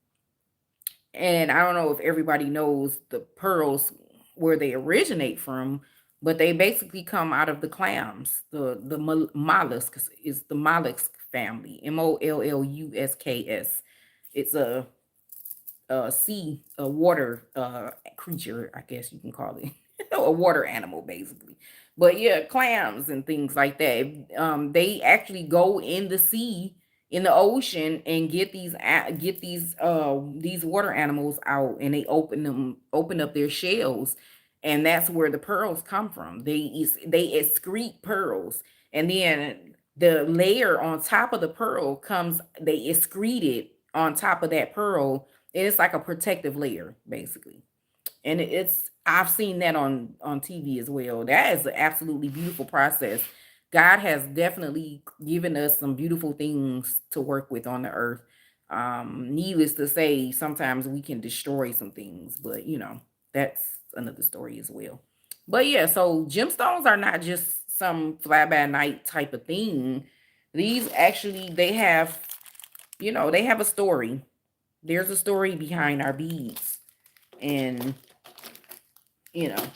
and I don't know if everybody knows the pearls where they originate from, but they basically come out of the clams. The mollusks is the mollusk family, Mollusks. It's a water creature, I guess you can call it, a water animal basically. But yeah, clams and things like that. They actually go in the sea, in the ocean, and get these water animals out, and they open up their shells, and that's where the pearls come from. They excrete pearls, and then the layer on top of the pearl comes. They excrete it on top of that pearl, and it's like a protective layer basically. And I've seen that on TV as well. That is an absolutely beautiful process. God has definitely given us some beautiful things to work with on the earth. Needless to say, sometimes we can destroy some things, but that's another story as well. But yeah, so gemstones are not just some fly by night type of thing. These actually, they have a story. There's a story behind our beads. And you know.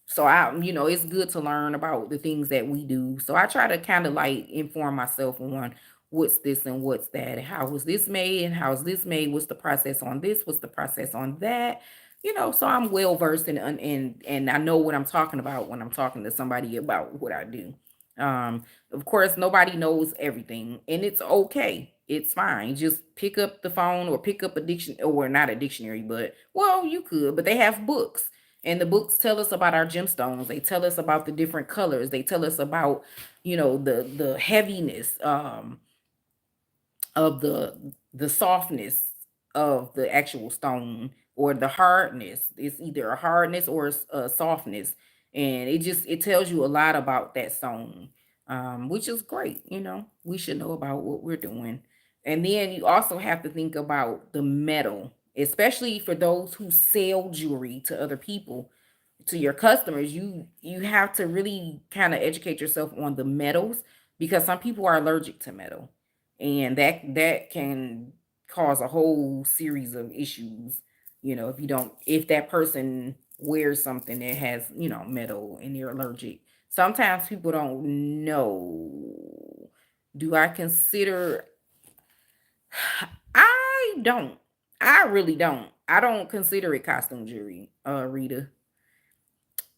So it's good to learn about the things that we do. So I try to kind of like inform myself on what's this and what's that, and how was this made and how is this made, what's the process on this, what's the process on that. So I'm well versed and I know what I'm talking about when I'm talking to somebody about what I do. Um, of course, nobody knows everything, and it's okay. It's fine. Just pick up the phone or pick up a diction or not a dictionary, but well, you could, but they have books, and the books tell us about our gemstones. They tell us about the different colors. They tell us about, the heaviness of the softness of the actual stone, or the hardness. It's either a hardness or a softness, and it tells you a lot about that stone, which is great. We should know about what we're doing. And then you also have to think about the metal, especially for those who sell jewelry to other people, to your customers. You have to really kind of educate yourself on the metals, because some people are allergic to metal, and that can cause a whole series of issues, if that person wears something that has, metal, and they're allergic. Sometimes people don't know. Do I consider? I don't. I really don't. I don't consider it costume jewelry, Rita.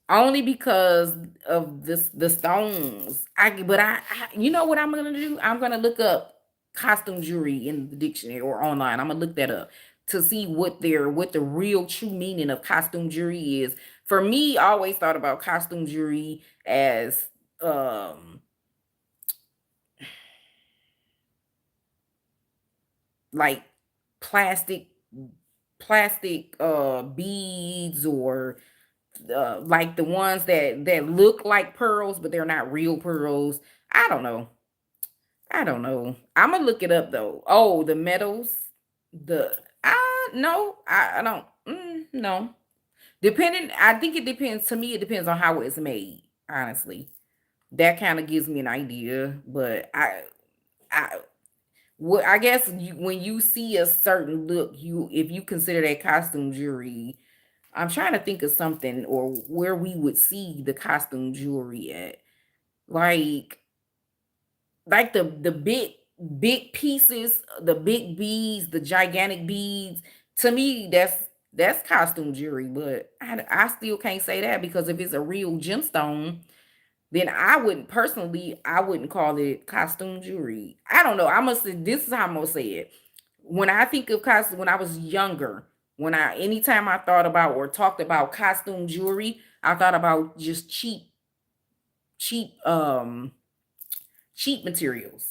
Only because of the stones. You know what I'm gonna do? I'm gonna look up costume jewelry in the dictionary or online. I'm gonna look that up to see what the real true meaning of costume jewelry is. For me, I always thought about costume jewelry as um like plastic beads, or like the ones that look like pearls, but they're not real pearls. I don't know. I don't know. I'm gonna look it up though. Oh, the metals. The no, I don't. No, depending. I think it depends. To me, it depends on how it's made. Honestly, that kind of gives me an idea. But I, I guess when you see a certain look, if you consider that costume jewelry. I'm trying to think of something or where we would see the costume jewelry at. Like the big pieces, the big beads, the gigantic beads. To me, that's costume jewelry, but I still can't say that, because if it's a real gemstone, then I wouldn't call it costume jewelry. I don't know. I must say, this is how I'm gonna say it. When I think of costume, when I was younger, anytime I thought about or talked about costume jewelry, I thought about just cheap, cheap materials.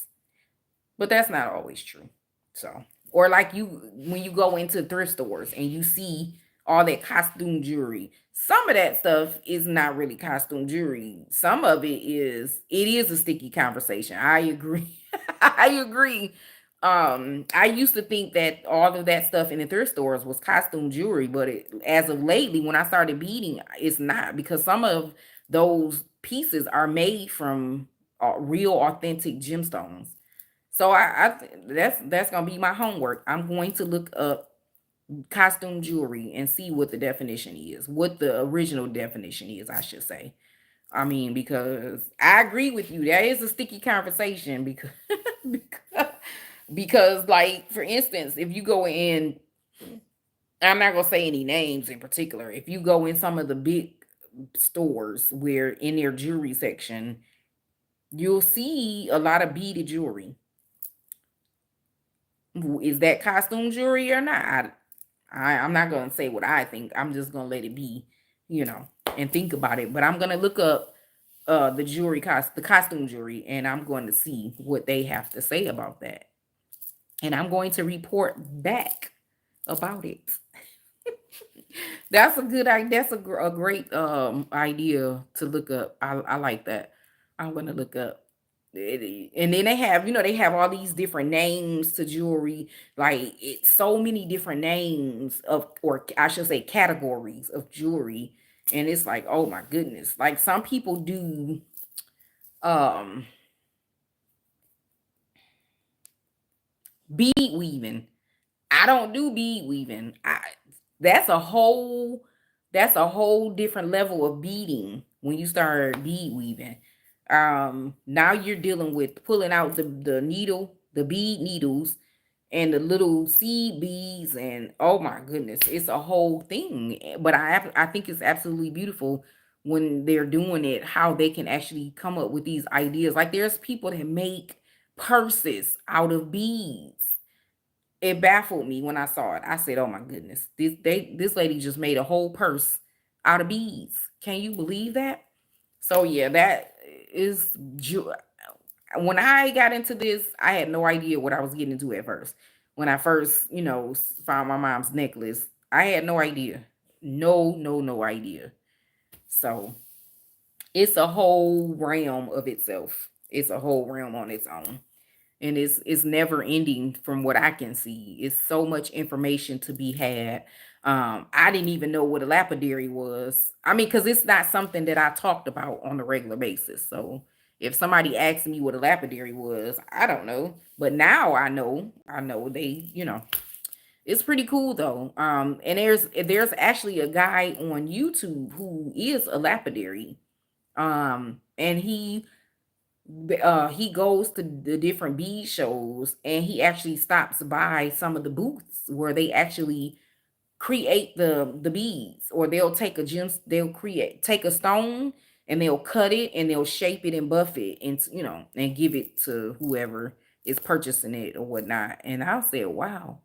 But that's not always true. So, or like when you go into thrift stores and you see all that costume jewelry, some of that stuff is not really costume jewelry. Some of it is a sticky conversation. I agree. I agree. I used to think that all of that stuff in the thrift stores was costume jewelry, but as of lately, when I started beading, it's not, because some of those pieces are made from real authentic gemstones. So that's gonna be my homework. I'm going to look up costume jewelry and see what the definition is, what the original definition is, I should say. I mean, because I agree with you, that is a sticky conversation, because because, because like, for instance, if you go in, I'm not gonna say any names in particular. If you go in some of the big stores where in their jewelry section, you'll see a lot of beaded jewelry. Is that costume jewelry or not? I'm not gonna say what I think. I'm just gonna let it be, and think about it. But I'm gonna look up the costume jewelry, and I'm going to see what they have to say about that. And I'm going to report back about it. That's a good idea. That's a great idea to look up. I like that. I'm gonna look up. And then they have all these different names to jewelry. Like, it's so many different names of, or I should say, categories of jewelry. And it's like, oh my goodness. Like, some people do um bead weaving. I don't do bead weaving. That's a whole That's a whole different level of beading when you start bead weaving. Now you're dealing with pulling out the needle, the bead needles, and the little seed beads, and oh my goodness, it's a whole thing. But I think it's absolutely beautiful when they're doing it, how they can actually come up with these ideas. Like there's people that make purses out of beads. It baffled me when I saw it. I said, "Oh my goodness, this lady just made a whole purse out of beads." Can you believe that? So yeah, that is when I got into this, I had no idea what I was getting into at first. When I first, found my mom's necklace, I had no idea. No idea. So it's a whole realm of itself. It's a whole realm on its own. And it's never ending from what I can see. It's so much information to be had. I didn't even know what a lapidary was. I mean, because it's not something that I talked about on a regular basis. So if somebody asked me what a lapidary was, I don't know. But now I know. I know it's pretty cool though. And there's actually a guy on YouTube who is a lapidary. And he goes to the different bead shows, and he actually stops by some of the booths where they actually create the beads, or they'll create take a stone and they'll cut it and they'll shape it and buff it and and give it to whoever is purchasing it or whatnot. And I said, wow.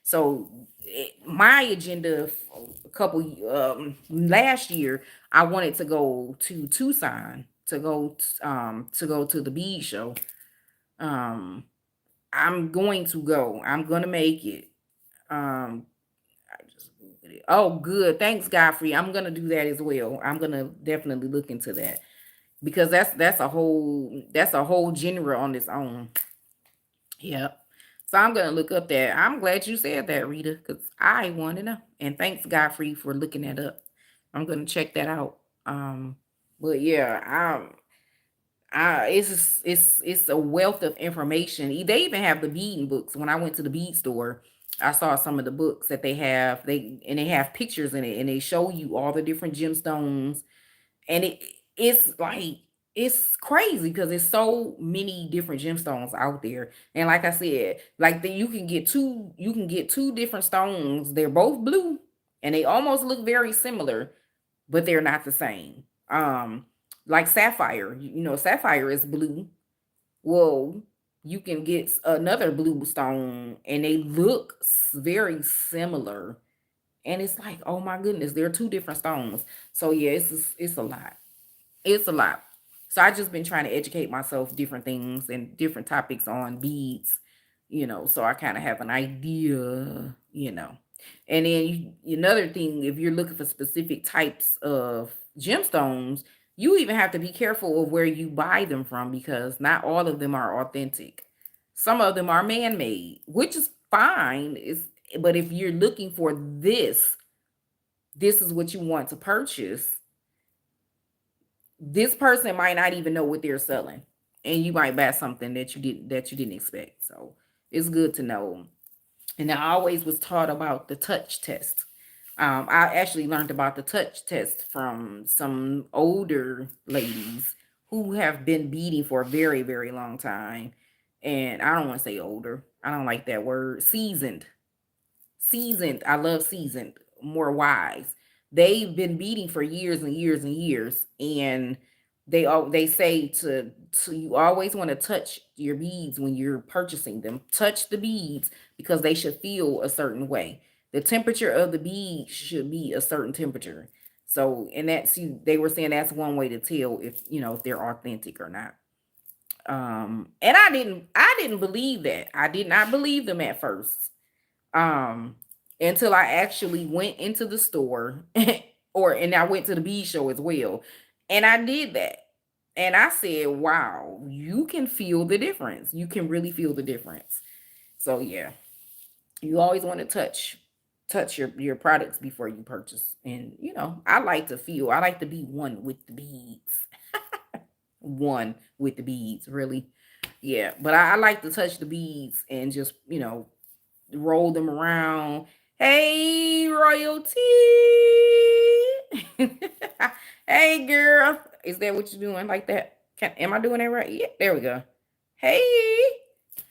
So my agenda a couple last year, I wanted to go to Tucson to go to the bead show. Um I'm going to go. I'm going to make it. I just Googled it. Oh, good. Thanks, Godfrey. I'm going to do that as well. I'm going to definitely look into that because that's a whole genre on its own. Yep. So I'm gonna look up that. I'm glad you said that, Rita, because I want to know. And thanks, Godfrey, for looking that up. I'm gonna check that out. But yeah, it's a wealth of information. They even have the beading books. When I went to the bead store, I saw some of the books that they have. They have pictures in it, and they show you all the different gemstones, and it's like it's crazy because there's so many different gemstones out there. And like I said, like you can get two different stones. They're both blue and they almost look very similar, but they're not the same. Like sapphire, sapphire is blue. Well, you can get another blue stone and they look very similar, and it's like, oh my goodness, they're two different stones. So yeah, it's a lot. It's a lot. So I just been trying to educate myself different things and different topics on beads, so I kind of have an idea. And then another thing, if you're looking for specific types of gemstones, you even have to be careful of where you buy them from because not all of them are authentic. Some of them are man-made, which is fine. But if you're looking for this is what you want to purchase, this person might not even know what they're selling, and you might buy something that you didn't expect. So it's good to know. And I always was taught about the touch test. I actually learned about the touch test from some older ladies who have been beading for a very, very long time. And I don't want to say older. I don't like that word. Seasoned. I love seasoned, more wise. They've been beating for years and years and years, and they say to you always want to touch your beads when you're purchasing them. Touch the beads because they should feel a certain way. The temperature of the bead should be a certain temperature. So, and they were saying that's one way to tell if they're authentic or not. And I didn't believe that. I did not believe them at first, um until I actually went into the store and I went to the bead show as well, and I did that, and I said, wow, you can feel the difference. You can really feel the difference. So yeah, you always want to touch your products before you purchase. And I like to be one with the beads. One with the beads, really. Yeah, but I like to touch the beads and just roll them around. Hey, royalty. Hey, girl. Is that what you're doing like that? Am I doing that right? Yeah, there we go. Hey,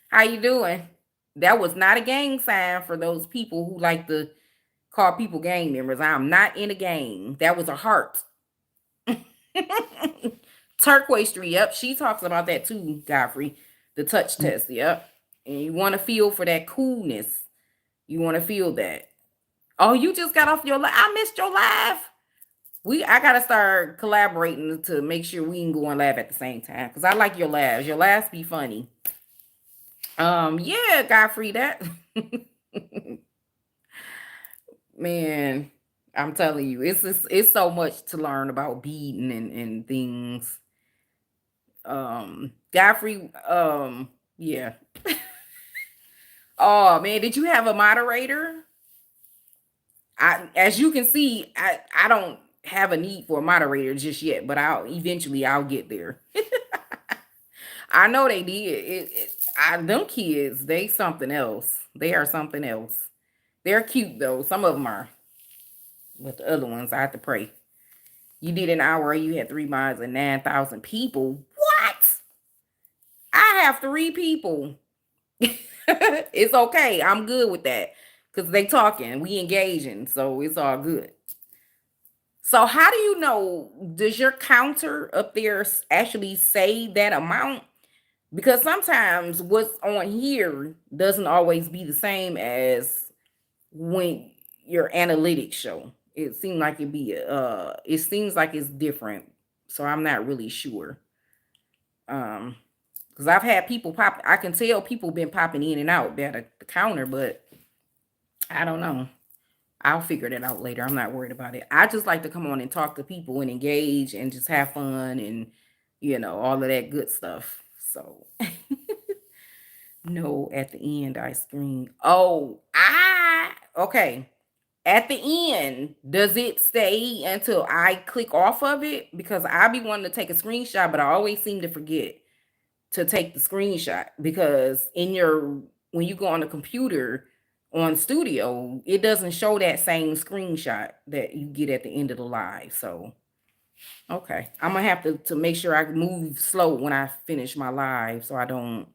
how you doing? That was not a gang sign for those people who like to call people gang members. I'm not in a gang. That was a heart. Turquoise tree. Yep, she talks about that too, Godfrey. The touch test. Yep. And you want to feel for that coolness. You want to feel that. Oh, you just got off your live. I missed your live. I gotta start collaborating to make sure we can go and laugh at the same time. Cause I like your laughs. Your laughs be funny. Yeah, Godfrey, that man, I'm telling you, it's so much to learn about beading and things. Godfrey, yeah. Oh man, did you have a moderator? As you can see, I don't have a need for a moderator just yet, but I'll get there. I know they did. Them kids, they something else. They are something else. They're cute though. Some of them are, but the other ones, I have to pray. You did an hour, you had 3 miles and 9,000 people. What? I have 3 people. It's okay. I'm good with that because they talking, we engaging, so it's all good. So how do you know? Does your counter up there actually say that amount? Because sometimes what's on here doesn't always be the same as when your analytics show. It seems like it's different. So I'm not really sure. Um because I've had people pop, I can tell people been popping in and out there at the counter, but I don't know. I'll figure that out later. I'm not worried about it. I just like to come on and talk to people and engage and just have fun and all of that good stuff. So no, at the end I scream. Oh, okay. At the end, does it stay until I click off of it? Because I be wanting to take a screenshot, but I always seem to forget to take the screenshot because when you go on the computer on Studio, it doesn't show that same screenshot that you get at the end of the live. So okay, I'm gonna have to make sure I move slow when I finish my live so I don't.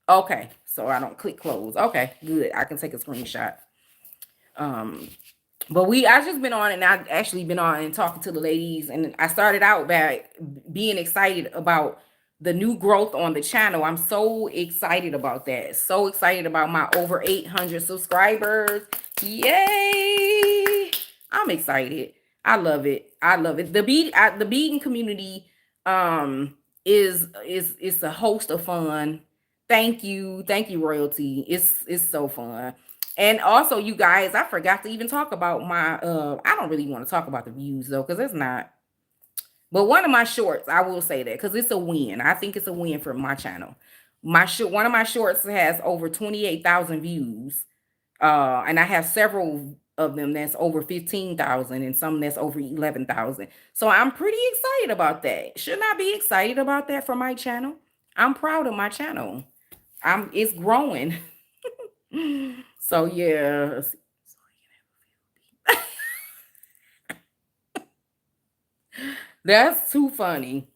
Okay, so I don't click close. Okay, good. I can take a screenshot. Um, but I just been on and I've actually been on and talking to the ladies, and I started out by being excited about the new growth on the channel. I'm so excited about that. So excited about my over 800 subscribers. Yay! I'm excited. I love it. I love it. The Beadn community is a host of fun. Thank you. Thank you, Royalty. It's so fun. And also, you guys, I forgot to even talk about my I don't really want to talk about the views though, because it's not. But one of my shorts, I will say that because it's a win. I think it's a win for my channel. One of my shorts has over 28,000 views. And I have several of them that's over 15,000 and some that's over 11,000. So I'm pretty excited about that. Shouldn't I be excited about that for my channel? I'm proud of my channel. It's growing. So yeah. That's too funny.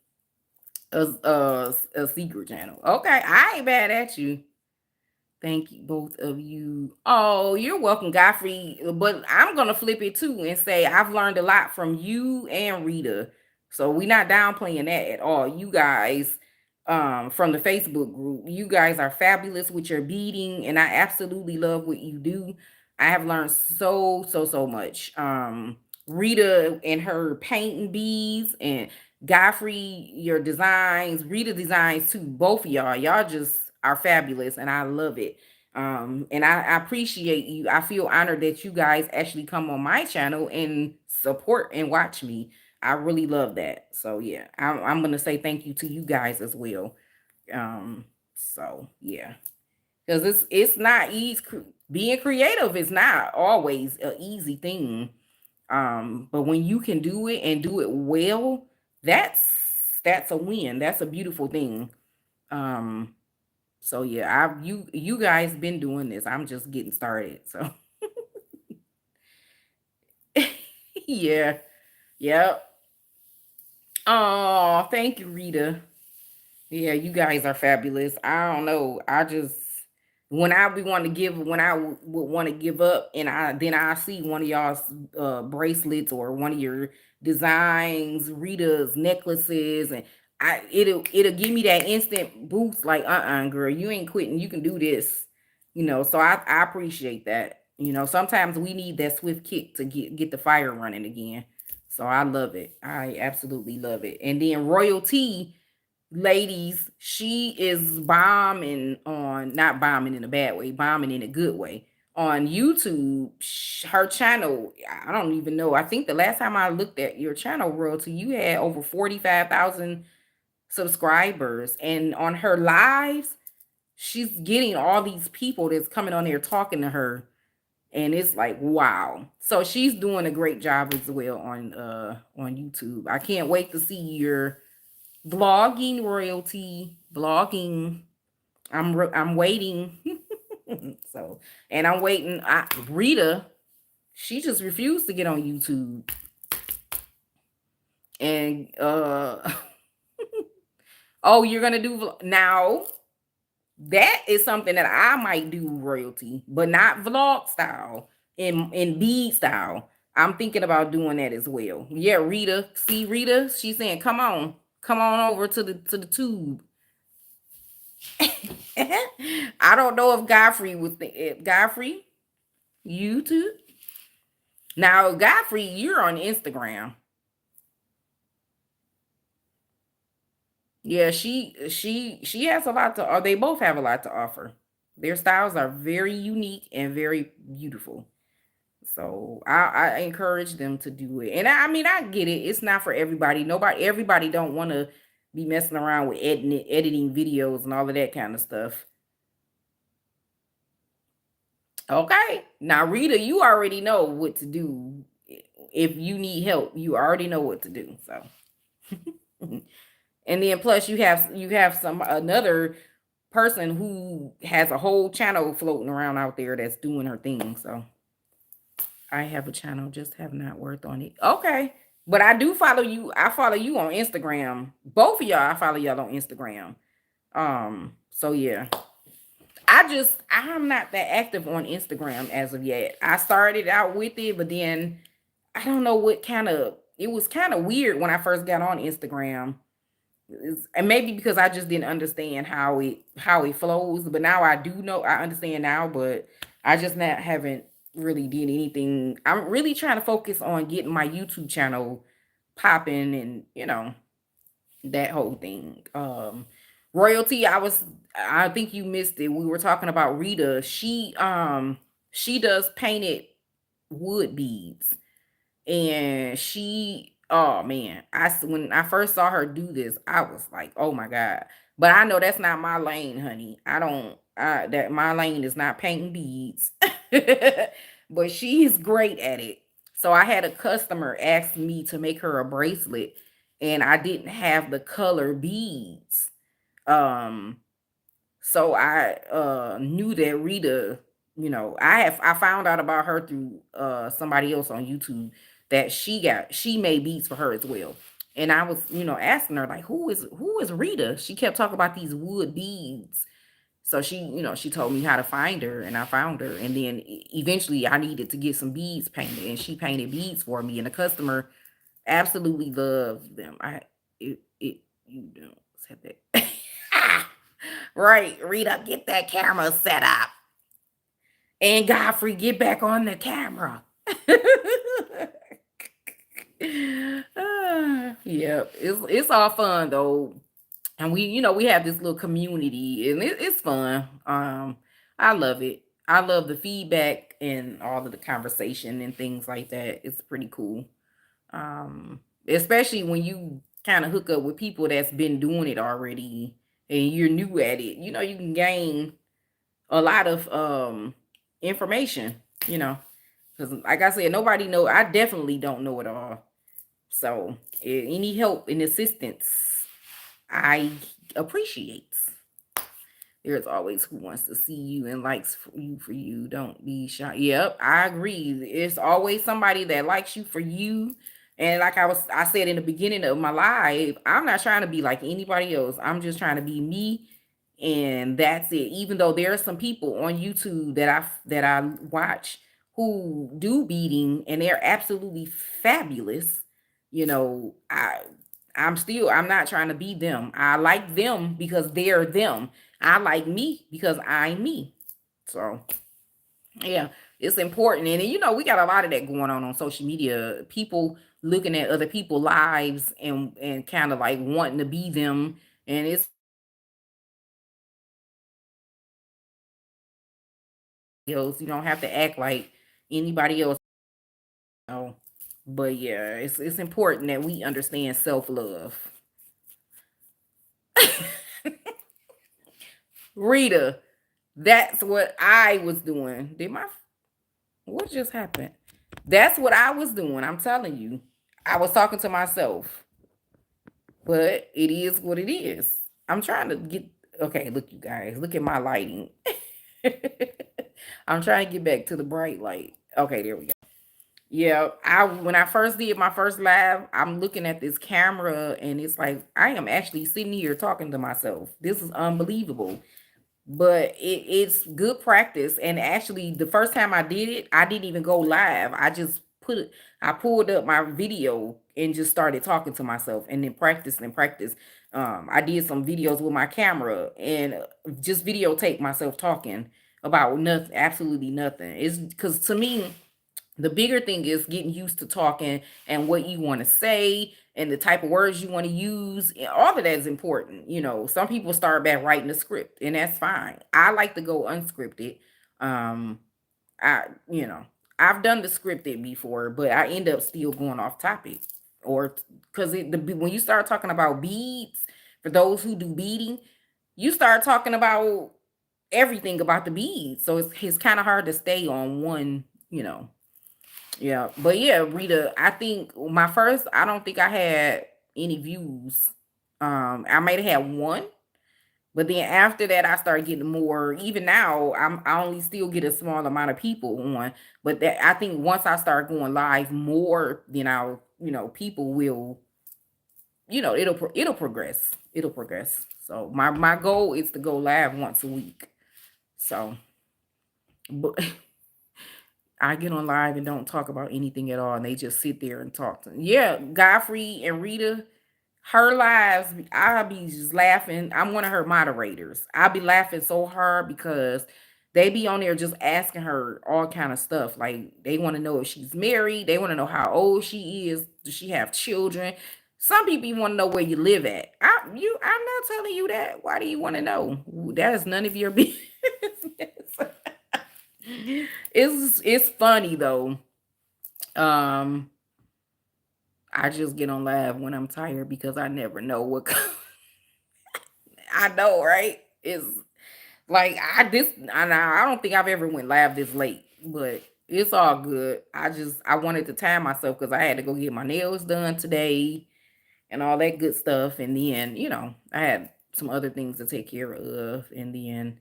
A secret channel. Okay, I ain't bad at you. Thank you, both of you. Oh, you're welcome, Godfrey. But I'm gonna flip it too and say I've learned a lot from you and Rita. So we're not downplaying that at all. You guys, from the Facebook group, you guys are fabulous with your beading, and I absolutely love what you do. I have learned so much. Rita and her painting beads, and Godfrey, your designs, Rita designs too. Both of y'all, just are fabulous, and I love it. And I appreciate you. I feel honored that you guys actually come on my channel and support and watch me. I really love that. So yeah, I'm gonna say thank you to you guys as well. So yeah, because it's not easy. Being creative is not always an easy thing. But when you can do it and do it well, that's a win. That's a beautiful thing. Um, so yeah, you guys been doing this. I'm just getting started. So yeah. Yep. Oh, thank you, Rita. Yeah, you guys are fabulous. I don't know. I just when I be want to give when I would want to give up, and I see one of y'all's bracelets or one of your designs, Rita's necklaces, and it'll give me that instant boost. Like, girl, you ain't quitting. You can do this. So I appreciate that. Sometimes we need that swift kick to get the fire running again. So I love it. I absolutely love it. And then royalty ladies, she is bombing on, not bombing in a bad way, bombing in a good way on YouTube. Her channel, I don't even know. I think the last time I looked at your channel, royalty, you had over 45,000 subscribers, and on her lives, she's getting all these people that's coming on there talking to her, and it's like, wow. So she's doing a great job as well on YouTube. I can't wait to see your vlogging, royalty vlogging. I'm waiting. So, and I'm waiting. Rita, she just refused to get on YouTube, and oh, you're gonna do now. That is something that I might do, royalty, but not vlog style, in bead style. I'm thinking about doing that as well. Yeah, Rita. See, Rita, she's saying, come on over to the tube. I don't know if Godfrey would think it. Godfrey, YouTube. Now, Godfrey, you're on Instagram. Yeah, she has a lot to, or they both have a lot to offer. Their styles are very unique and very beautiful. So I encourage them to do it. And I mean, I get it. It's not for everybody. Everybody don't want to be messing around with editing videos and all of that kind of stuff. Okay. Now, Rita, you already know what to do. If you need help, you already know what to do. So, and then plus you have some another person who has a whole channel floating around out there that's doing her thing. So, I have a channel, just have not worked on it. Okay. But I do follow you. I follow you on Instagram. Both of y'all, I follow y'all on Instagram. So yeah. I'm not that active on Instagram as of yet. I started out with it, but then I don't know what it was kind of weird when I first got on Instagram. And maybe because I just didn't understand how it flows, but now I do know, I understand now, but I just not haven't really did anything. I'm really trying to focus on getting my YouTube channel popping, and that whole thing. Royalty, I think you missed it. We were talking about Rita. She does painted wood beads, and oh man, when I first saw her do this, I was like, oh my god. But I know that's not my lane, honey. I don't that my lane is not painting beads. But she's great at it. So I had a customer ask me to make her a bracelet, and I didn't have the color beads. um so I knew that Rita, I found out about her through somebody else on YouTube, that she made beats for her as well. And I was, asking her, like, who is Rita? She kept talking about these wood beads. So she told me how to find her, and I found her. And then eventually I needed to get some beads painted, and she painted beads for me, and the customer absolutely loved them. You don't said that. Right, Rita, get that camera set up. And Godfrey, get back on the camera. Yep, it's all fun though. And we have this little community, and it's fun. I love it. I love the feedback and all of the conversation and things like that. It's pretty cool. Especially when you kind of hook up with people that's been doing it already, and you're new at it. You can gain a lot of information, because like I said, nobody know. I definitely don't know it all. So any help and assistance, I appreciate. There's always who wants to see you and likes for you. Don't be shy. Yep, I agree. It's always somebody that likes you for you, And like I said in the beginning of my live, I'm not trying to be like anybody else. I'm just trying to be me, and that's it. Even though there are some people on YouTube that I watch who do beading and they're absolutely fabulous, you know, I'm not trying to be them. I like them because they're them. I like me because I'm me. So yeah, it's important. And you know, we got a lot of that going on social media. People looking at other people's lives and kind of like wanting to be them. And it's else. You don't have to act like anybody else. You But yeah, it's important that we understand self-love. Rita, that's what I was doing. What just happened? That's what I was doing. I'm telling you. I was talking to myself. But it is what it is. I'm trying to get okay, look you guys, look at my lighting. I'm trying to get back to the bright light. Okay, there we go. Yeah, I when I first did my first live, I'm looking at this camera and it's like I am actually sitting here talking to myself. This is unbelievable, but it's good practice. And actually the first time I did it, I didn't even go live. I pulled up my video and just started talking to myself and then practice. I did some videos with my camera and just videotape myself talking about nothing, absolutely nothing. It's because to me the bigger thing is getting used to talking and what you want to say and the type of words you want to use. All of that is important. You know, some people start back writing a script and that's fine. I like to go unscripted. Um, you know, I've done the scripted before, but I end up still going off topic or because when you start talking about beads, for those who do beading, you start talking about everything about the beads. So it's kind of hard to stay on one, you know, yeah, but yeah, Rita, I think my first, I don't think I had any views. I might have had one, but then after that, I started getting more. Even now, I only still get a small amount of people on, but that I think once I start going live more, then I'll, people will, it'll progress. It'll progress. So my goal is to go live once a week. So, but I get on live and don't talk about anything at all, and they just sit there and talk. Yeah, Godfrey and Rita, her lives, I'll be just laughing. I'm one of her moderators. I'll be laughing so hard because they be on there just asking her all kind of stuff. Like they want to know if she's married. They want to know how old she is. Does she have children? Some people want to know where you live at. I'm not telling you that. Why do you want to know? That is none of your business. It's funny though. Um, I just get on live when I'm tired because I never know what I know, right? It's like I don't think I've ever went live this late, but it's all good. I wanted to time myself because I had to go get my nails done today and all that good stuff. And then, I had some other things to take care of. And then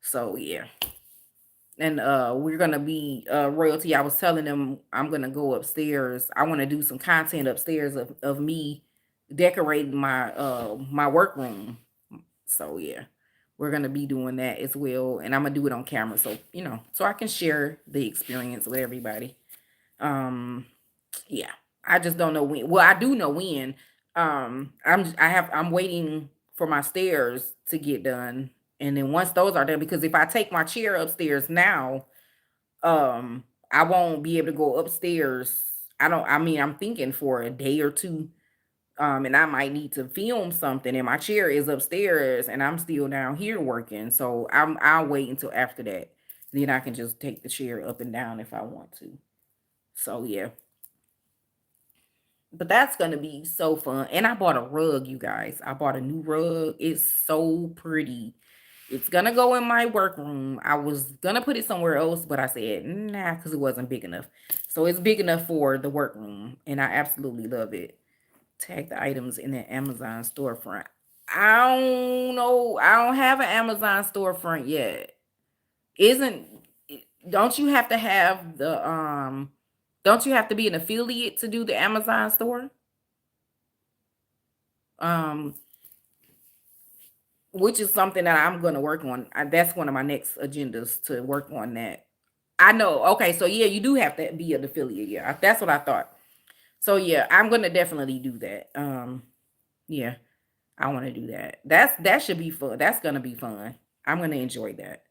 so yeah. And we're gonna be royalty. I was telling them I'm gonna go upstairs. I want to do some content upstairs of me decorating my workroom. So yeah, we're gonna be doing that as well, and I'm gonna do it on camera, so so I can share the experience with everybody. Um, yeah, I just don't know when. Well, I do know when. I'm waiting for my stairs to get done, and then once those are done, because if I take my chair upstairs now, I won't be able to go upstairs. I mean, I'm thinking for a day or two. And I might need to film something and my chair is upstairs and I'm still down here working. So I'll wait until after that. Then I can just take the chair up and down if I want to. So yeah. But that's gonna be so fun. And I bought a rug, you guys. I bought a new rug. It's so pretty. It's gonna go in my workroom. I was gonna put it somewhere else, but I said nah, because it wasn't big enough. So it's big enough for the workroom, and I absolutely love it. Tag the items in the Amazon storefront. I don't know. I don't have an Amazon storefront yet. Isn't don't you have to have the Don't you have to be an affiliate to do the Amazon store? Um, which is something that I'm gonna work on. That's one of my next agendas to work on that. I know. Okay, so yeah, you do have to be an affiliate. Yeah, that's what I thought. So yeah, I'm gonna definitely do that. Yeah, I want to do that. That should be fun. That's gonna be fun. I'm gonna enjoy that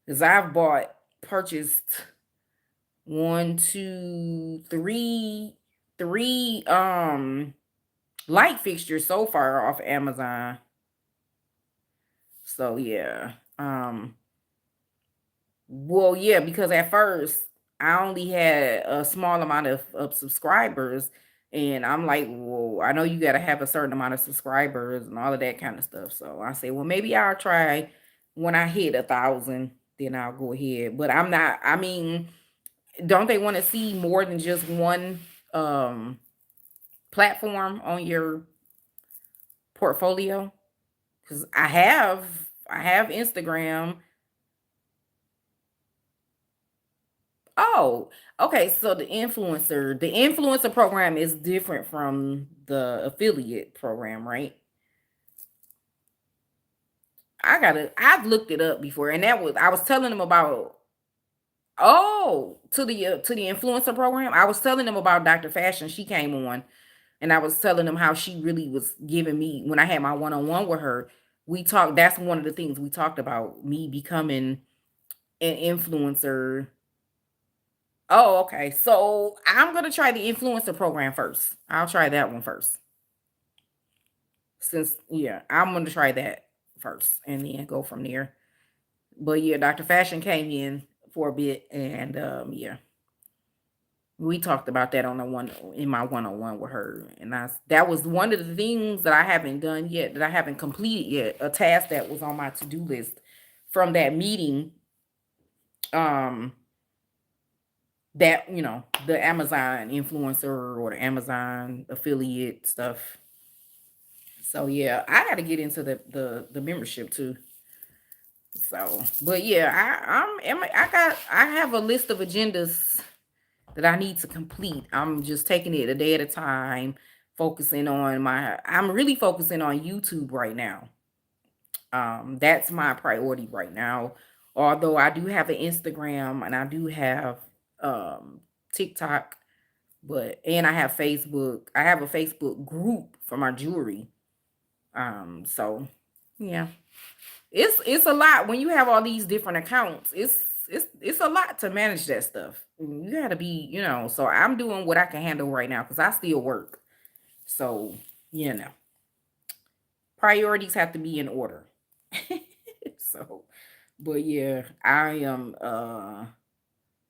because I've purchased one, two, three light fixtures so far off Amazon. So yeah. Well, yeah, because at first I only had a small amount of subscribers, and I'm like, well, I know you got to have a certain amount of subscribers and all of that kind of stuff. So I say, well, maybe I'll try when I hit 1,000, then I'll go ahead. But I'm not. I mean, don't they want to see more than just one um platform on your portfolio? Because I have Instagram. Oh, okay. So the influencer program is different from the affiliate program, right? I've looked it up before, and I was telling them about. Oh, to the influencer program, I was telling them about Dr. Fashion. She came on, and I was telling them how she really was giving me when I had my one on one with her. We talked. That's one of the things we talked about, me becoming an influencer. Oh, okay. So I'm gonna try the influencer program first. I'll try that one first. Since yeah, I'm gonna try that first and then go from there. But yeah, Dr. Fashion came in for a bit and yeah, we talked about that on the one in my one-on-one with her. And that was one of the things that I haven't done yet, that I haven't completed yet, a task that was on my to-do list from that meeting. Um that the Amazon influencer or the Amazon affiliate stuff. So yeah, I got to get into the membership too. So, but yeah, I have a list of agendas that I need to complete. I'm just taking it a day at a time, focusing on I'm really focusing on YouTube right now. That's my priority right now. Although I do have an Instagram and I do have TikTok, and I have Facebook. I have a Facebook group for my jewelry. So yeah. It's a lot when you have all these different accounts. It's a lot to manage that stuff. You got to be, so I'm doing what I can handle right now cuz I still work. So, you know, priorities have to be in order. So, but yeah, I am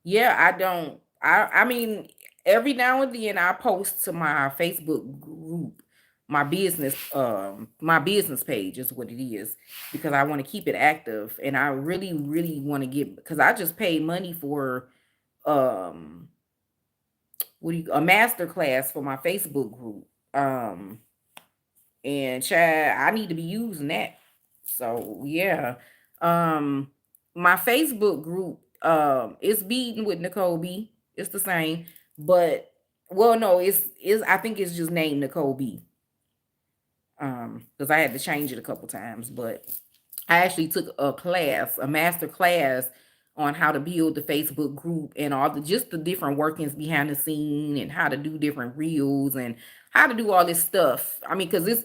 yeah, I don't I mean, every now and then I post to my Facebook group, my business page is what it is, because I want to keep it active, and I really really want to get, because I just paid money for um a master class for my Facebook group. And Chad, I need to be using that. So yeah. Um my Facebook group it's Beadn with Nicole B. It's the same, but well no, it's I think it's just named Nicole B. Because I had to change it a couple times, but I actually took a master class on how to build the Facebook group and all the just the different workings behind the scene and how to do different reels and how to do all this stuff. I mean, because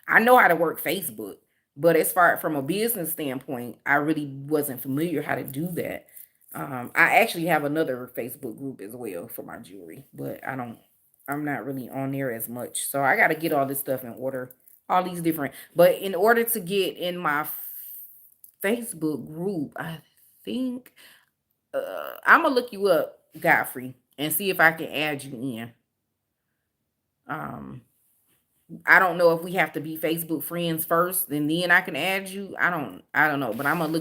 I know how to work Facebook, but as far from a business standpoint, I really wasn't familiar how to do that. I actually have another Facebook group as well for my jewelry, but I'm not really on there as much. So I got to get all this stuff in order, all these different, but in order to get in my Facebook group, I think I'm gonna look you up, Godfrey, and see if I can add you in. Um, I don't know if we have to be Facebook friends first, and then I can add you. I don't know, but I'm gonna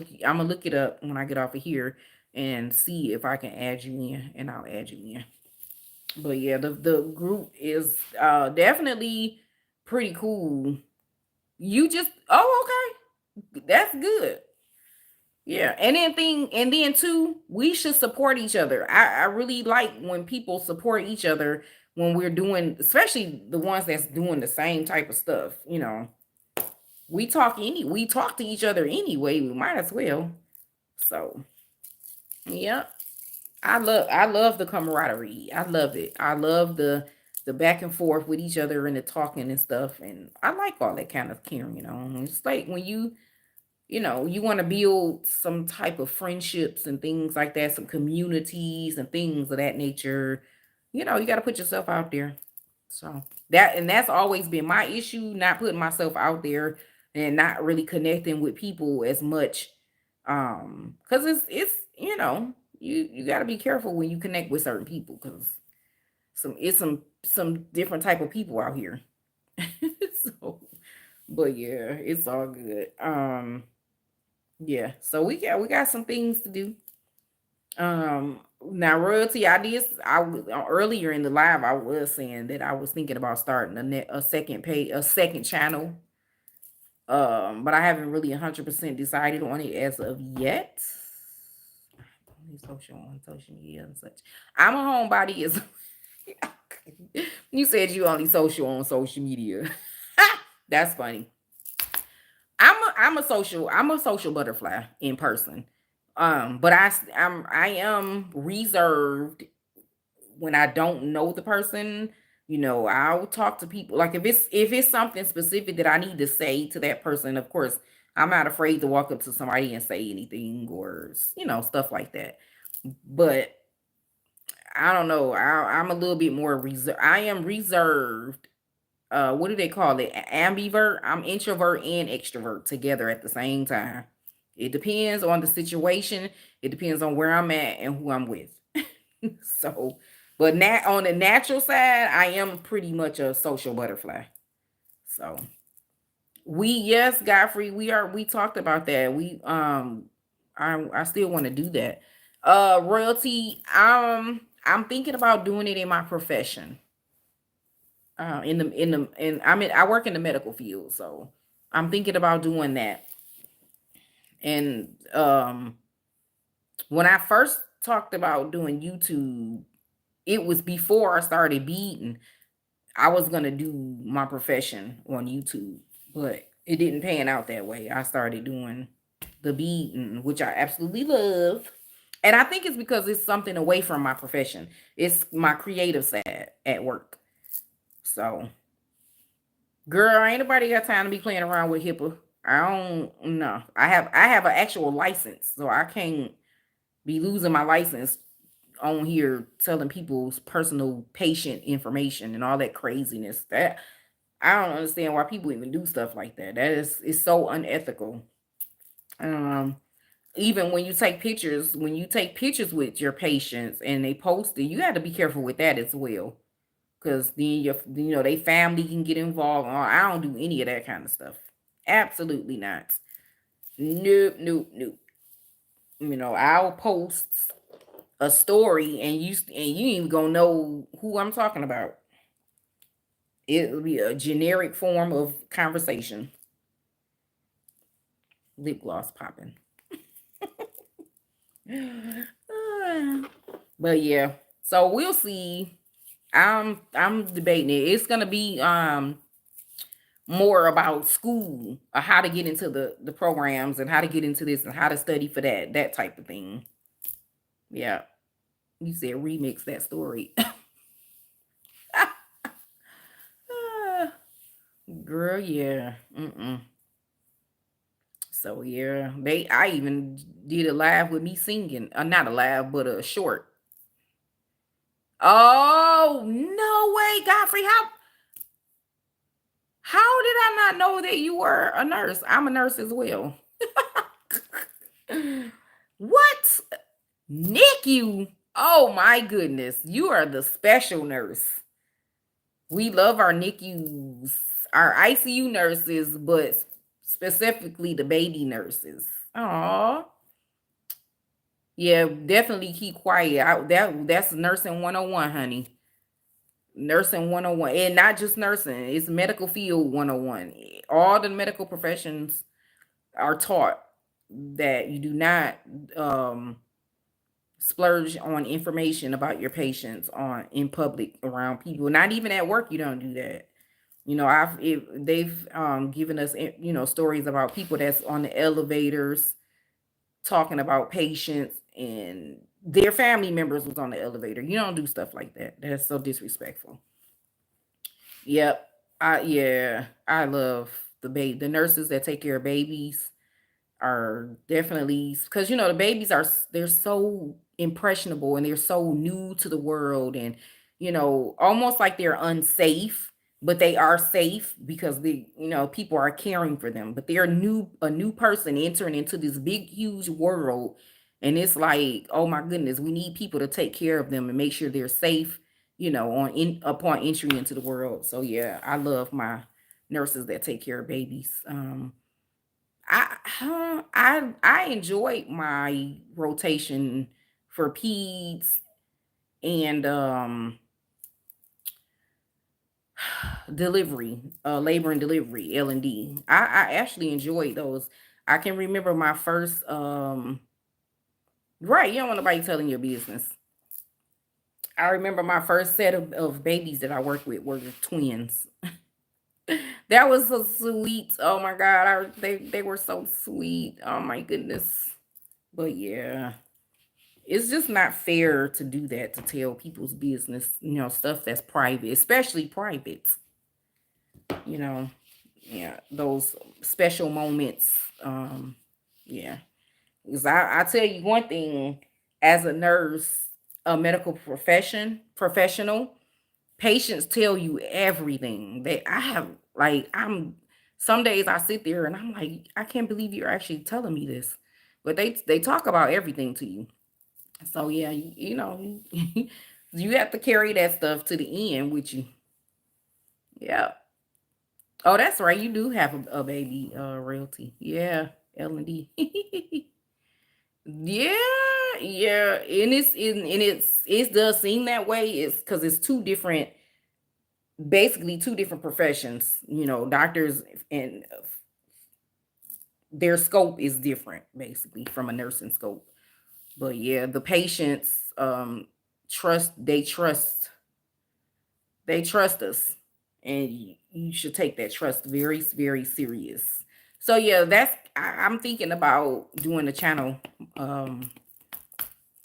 look it up when I get off of here and see if I can add you in, and I'll add you in. But yeah, the group is definitely pretty cool. You just, oh, okay, that's good. Yeah, and then too, we should support each other. I really like when people support each other when we're doing, especially the ones that's doing the same type of stuff. We talk to each other anyway. We might as well. So yeah, I love the camaraderie. I love it. I love the back and forth with each other and the talking and stuff. And I like all that kind of carrying on. It's like when you want to build some type of friendships and things like that, some communities and things of that nature. You got to put yourself out there. So that's always been my issue, not putting myself out there and not really connecting with people as much. Cuz it's you got to be careful when you connect with certain people cuz some different type of people out here. So but yeah, it's all good. Yeah, so we got some things to do. Now royalty, earlier in the live I was saying that I was thinking about starting a second page, a second channel. But I haven't really 100% decided on it as of yet. Only social on social media and such. I'm a homebody as you said you only social on social media. That's funny. I'm a social butterfly in person. But I am reserved when I don't know the person. I'll talk to people. Like if it's something specific that I need to say to that person, of course, I'm not afraid to walk up to somebody and say anything or stuff like that. But I don't know. I'm a little bit more reserved. I am reserved. What do they call it? Ambivert. I'm introvert and extrovert together at the same time. It depends on the situation. It depends on where I'm at and who I'm with. So, but on the natural side, I am pretty much a social butterfly. So yes, Godfrey, we talked about that. I still want to do that. Royalty. I'm thinking about doing it in my profession. I work in the medical field, so I'm thinking about doing that. And when I first talked about doing YouTube, it was before I started Beadn. I was gonna do my profession on YouTube, but it didn't pan out that way. I started doing the Beadn, which I absolutely love. And I think it's because it's something away from my profession. It's my creative side at work. So girl, ain't nobody got time to be playing around with HIPAA. I don't know. I have an actual license, so I can't be losing my license on here telling people's personal patient information and all that craziness. That I don't understand why people even do stuff like that. That is so unethical. Um, Even when you take pictures with your patients and they post it, you have to be careful with that as well. Cause then they family can get involved. I don't do any of that kind of stuff. Absolutely not. Nope, nope, nope. I'll post a story and you ain't even gonna know who I'm talking about. It'll be a generic form of conversation. Lip gloss popping. But yeah. So we'll see. I'm debating it. It's gonna be more about school, or how to get into the programs and how to get into this and how to study for that type of thing. Yeah, you said remix that story. Girl, yeah. So yeah, I even did a live with me singing. Not a live, but a short. Oh no way, Godfrey! How did I not know that you were a nurse? I'm a nurse as well. What? NICU? Oh my goodness. You are the special nurse. We love our NICUs, our ICU nurses, but specifically the baby nurses. Aw. Yeah, definitely keep quiet. That's nursing 101, honey. Nursing 101. And not just nursing, it's medical field 101. All the medical professions are taught. that you do not um splurge on information about your patients on in public around people. Not even at work, you don't do that. They've given us stories about people that's on the elevators talking about patients and their family members was on the elevator. You don't do stuff like that. That's so disrespectful. Yep. I love the nurses that take care of babies are definitely, because the babies they're so impressionable and they're so new to the world, and almost like they're unsafe, but they are safe because people are caring for them, but they're a new person entering into this big huge world, and it's like, oh my goodness, we need people to take care of them and make sure they're safe, on in upon entry into the world. So yeah, I love my nurses that take care of babies. I enjoyed my rotation for peds and delivery, labor and delivery, L&D. I actually enjoyed those. I can remember my first right, you don't want nobody telling your business. I remember my first set of babies that I worked with were twins. That was so sweet. Oh my God. They were so sweet. Oh my goodness. But yeah. It's just not fair to do that, to tell people's business, stuff that's private, especially private, you know. Yeah, those special moments. Yeah. Because I tell you one thing, as a nurse, a medical professional, patients tell you everything. I have, like, some days I sit there and I'm like, I can't believe you're actually telling me this. But they talk about everything to you. So yeah, you have to carry that stuff to the end with you. Yeah. Oh, that's right. You do have a baby realty. Yeah, L&D. Yeah, yeah, and it does seem that way. It's because it's basically two different professions. Doctors and their scope is different, basically, from a nursing scope. But yeah, the patients trust. They trust us, and you should take that trust very, very serious. So yeah, I'm thinking about doing a channel. Um,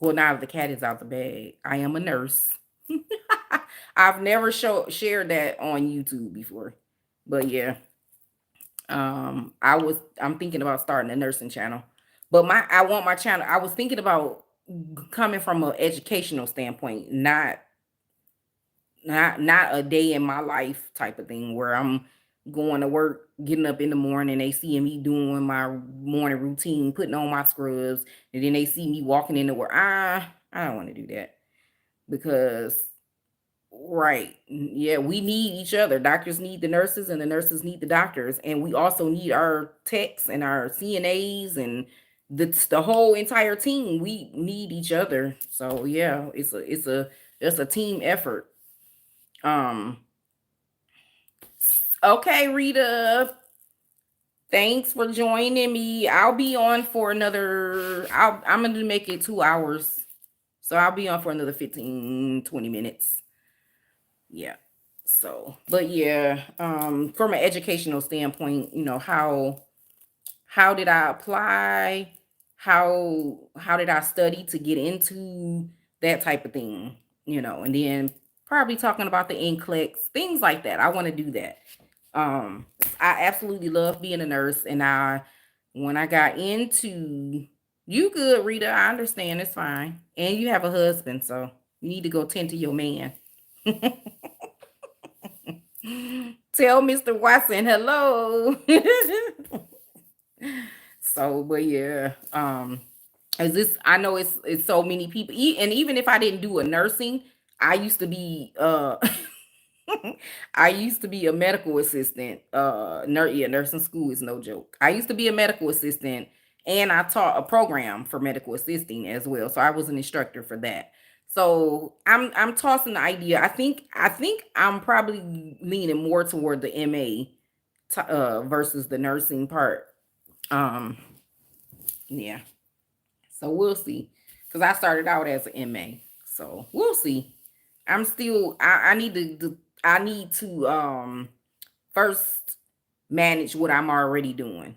well, now the cat is out the bag, I am a nurse. I've never shared that on YouTube before, but yeah, I'm thinking about starting a nursing channel. But I want my channel. I was thinking about coming from an educational standpoint, not a day in my life type of thing where I'm going to work, getting up in the morning, they see me doing my morning routine, putting on my scrubs, and then they see me walking into work. I don't want to do that, because right, yeah, we need each other. Doctors need the nurses and the nurses need the doctors, and we also need our techs and our CNAs and the whole entire team. We need each other. So yeah, it's a team effort. um Okay, Rita. Thanks for joining me. I'll be on for another, I'm going to make it 2 hours. So I'll be on for another 15-20 minutes. Yeah. So, but yeah, from an educational standpoint, how did I apply? How did I study to get into that type of thing? And then probably talking about the NCLEX, things like that. I want to do that. Um, I absolutely love being a nurse, and when I got into, you good, Rita, I understand, it's fine. And you have a husband, so you need to go tend to your man. Tell Mr. Watson hello. So, but yeah, is this, I know it's so many people, and even if I didn't do a nursing, I used to be I used to be a medical assistant. Yeah, nursing school is no joke. I used to be a medical assistant, and I taught a program for medical assisting as well. So I was an instructor for that. So I'm tossing the idea. I think I'm probably leaning more toward the MA versus the nursing part. Um Yeah. So we'll see. Because I started out as an MA. So we'll see. I'm still I need I need to first manage what I'm already doing.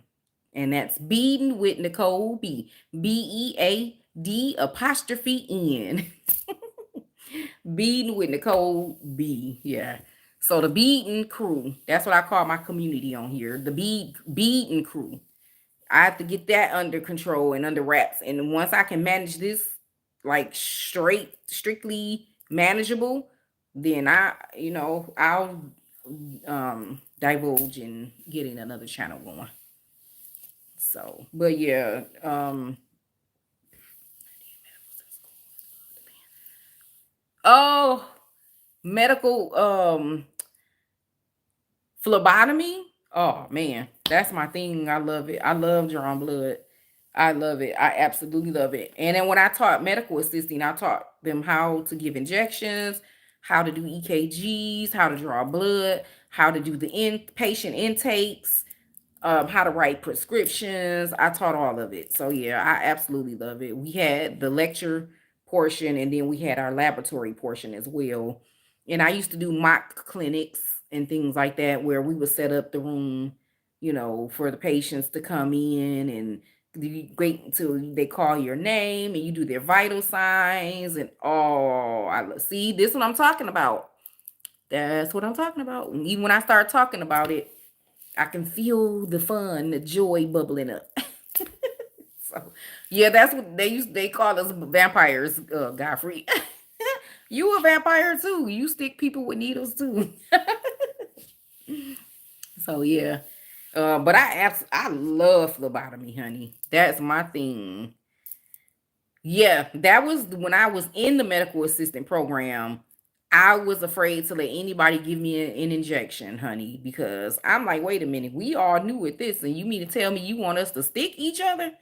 And that's Beadn with Nicole B. Bead apostrophe N. Beadn with Nicole B. Yeah. So the Beadn Crew. That's what I call my community on here. The Beadn Crew. I have to get that under control and under wraps. And once I can manage this like strictly manageable, then I'll divulge and getting another channel going. So, but yeah, oh, medical phlebotomy. Oh man, that's my thing. I love it. I love drawing blood. I love it. I absolutely love it. And then when I taught medical assisting, I taught them how to give injections, how to do EKGs, how to draw blood, how to do the inpatient intakes, how to write prescriptions. I taught all of it. So yeah, I absolutely love it. We had the lecture portion and then we had our laboratory portion as well. And I used to do mock clinics and things like that where we would set up the room, for the patients to come in and you wait until they call your name and you do their vital signs and see this is what I'm talking about. That's what I'm talking about. And even when I start talking about it, I can feel the fun, the joy bubbling up. So, yeah, that's what they call us vampires, Godfrey. You a vampire too. You stick people with needles too. So yeah. But I love phlebotomy, honey. That's my thing. Yeah, that was when I was in the medical assistant program. I was afraid to let anybody give me an injection, honey, because I'm like, wait a minute, we all new at this, and you mean to tell me you want us to stick each other?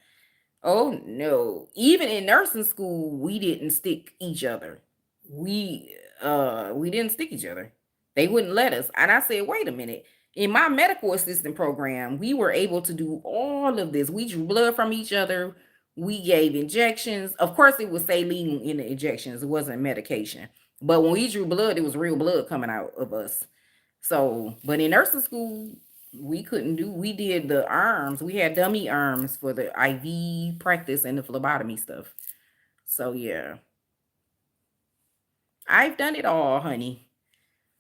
Oh no. Even in nursing school, we didn't stick each other. We didn't stick each other. They wouldn't let us. And I said, "Wait a minute. In my medical assistant program, we were able to do all of this. We drew blood from each other. We gave injections. Of course, it was saline in the injections. It wasn't medication. But when we drew blood, it was real blood coming out of us. So, but in nursing school, we couldn't do, we did the arms. We had dummy arms for the IV practice and the phlebotomy stuff. So, yeah, I've done it all, honey.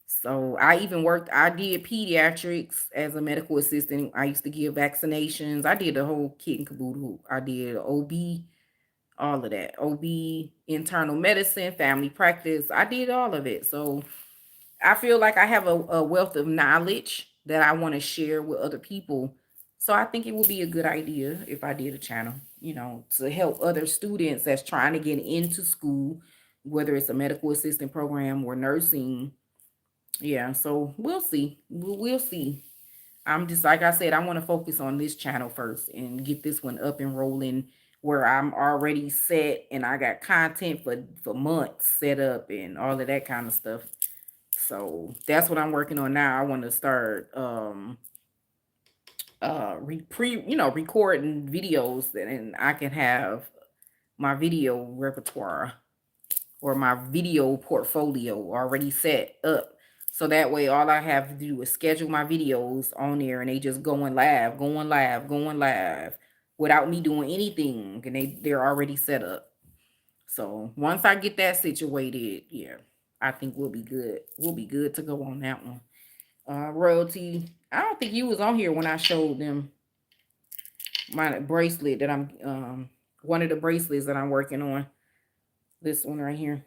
So, I did pediatrics as a medical assistant. I used to give vaccinations. I did the whole kit and caboodle. I did OB, all of that. OB, internal medicine, family practice. I did all of it. So, I feel like I have a wealth of knowledge that I want to share with other people. So I think it would be a good idea if I did a channel, to help other students that's trying to get into school, whether it's a medical assistant program or nursing. Yeah, so we'll see. We'll see. I'm just like I said, I want to focus on this channel first and get this one up and rolling where I'm already set and I got content for months set up and all of that kind of stuff. So that's what I'm working on now. I want to start recording videos and I can have my video repertoire or my video portfolio already set up. So that way all I have to do is schedule my videos on there and they just going live, going live, going live without me doing anything and they're already set up. So once I get that situated, yeah, I think we'll be good. We'll be good to go on that one. Royalty. I don't think you was on here when I showed them my bracelet that I'm one of the bracelets that I'm working on. This one right here.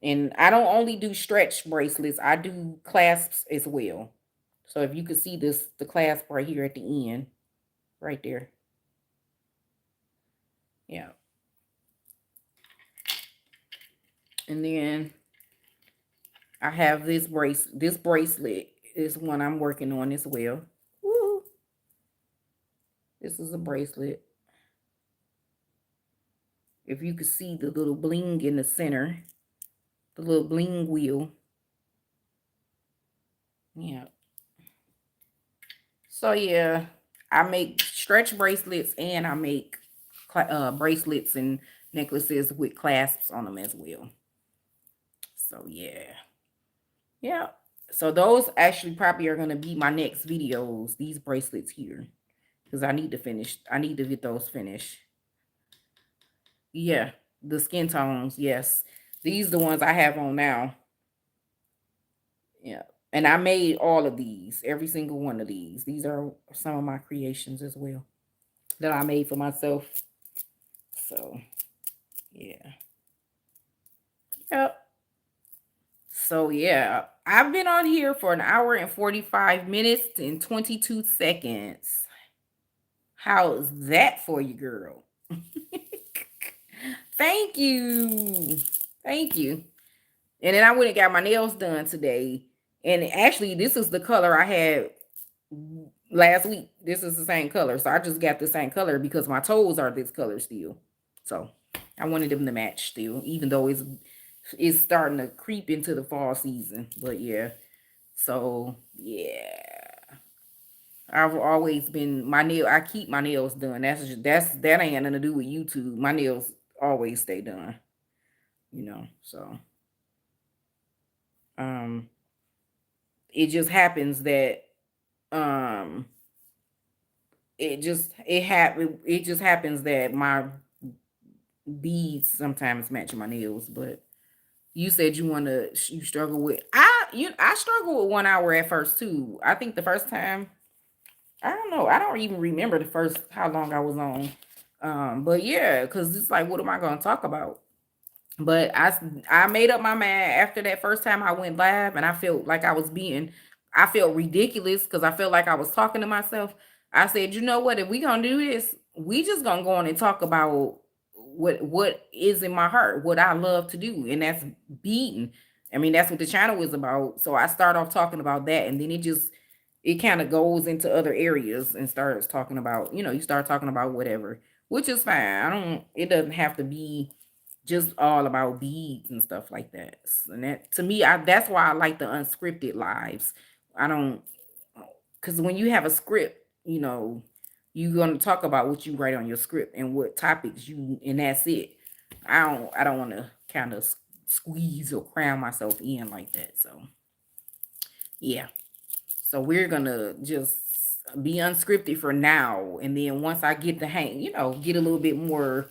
And I don't only do stretch bracelets, I do clasps as well. So if you could see this, the clasp right here at the end, right there. Yeah. And then I have this bracelet is one I'm working on as well. Woo. This is a bracelet. If you could see the little bling in the center, the little bling wheel. Yeah. So yeah, I make stretch bracelets, and I make bracelets and necklaces with clasps on them as well. So yeah. Yeah. So those actually probably are gonna be my next videos, these bracelets here. Because I need to get those finished. Yeah, the skin tones, yes. These the ones I have on now. Yeah. And I made all of these, every single one of these. These are some of my creations as well that I made for myself. So yeah. Yep. So yeah, I've been on here for an hour and 45 minutes and 22 seconds. How's that for you, girl? Thank you. Thank you. And then I went and got my nails done today. And actually, this is the color I had last week. This is the same color. So I just got the same color because my toes are this color still. So I wanted them to match still, even though it's starting to creep into the fall season. But yeah. So yeah. I've always been I keep my nails done. That ain't nothing to do with YouTube. My nails always stay done. So um it just happens that um it just happens that my beads sometimes match my nails. But you said you struggle with I struggle with 1 hour at first too. I think the first time, I don't know, I don't even remember the first how long I was on. But yeah, because it's like, what am I going to talk about? But I made up my mind after that first time I went live, and I felt like I felt ridiculous because I felt like I was talking to myself. I said, you know what, if we gonna do this, we just gonna go on and talk about what is in my heart, what I love to do, and that's beating. I mean, that's what the channel is about. So I start off talking about that, and then it kind of goes into other areas and starts talking about, you start talking about whatever, which is fine. It doesn't have to be just all about beads and stuff like that. And that, to me, that's why I like the unscripted lives. I don't, because when you have a script, you're gonna talk about what you write on your script and what topics and that's it. I don't want to kind of squeeze or cram myself in like that. So yeah. So we're gonna just be unscripted for now, and then once I get the hang, get a little bit more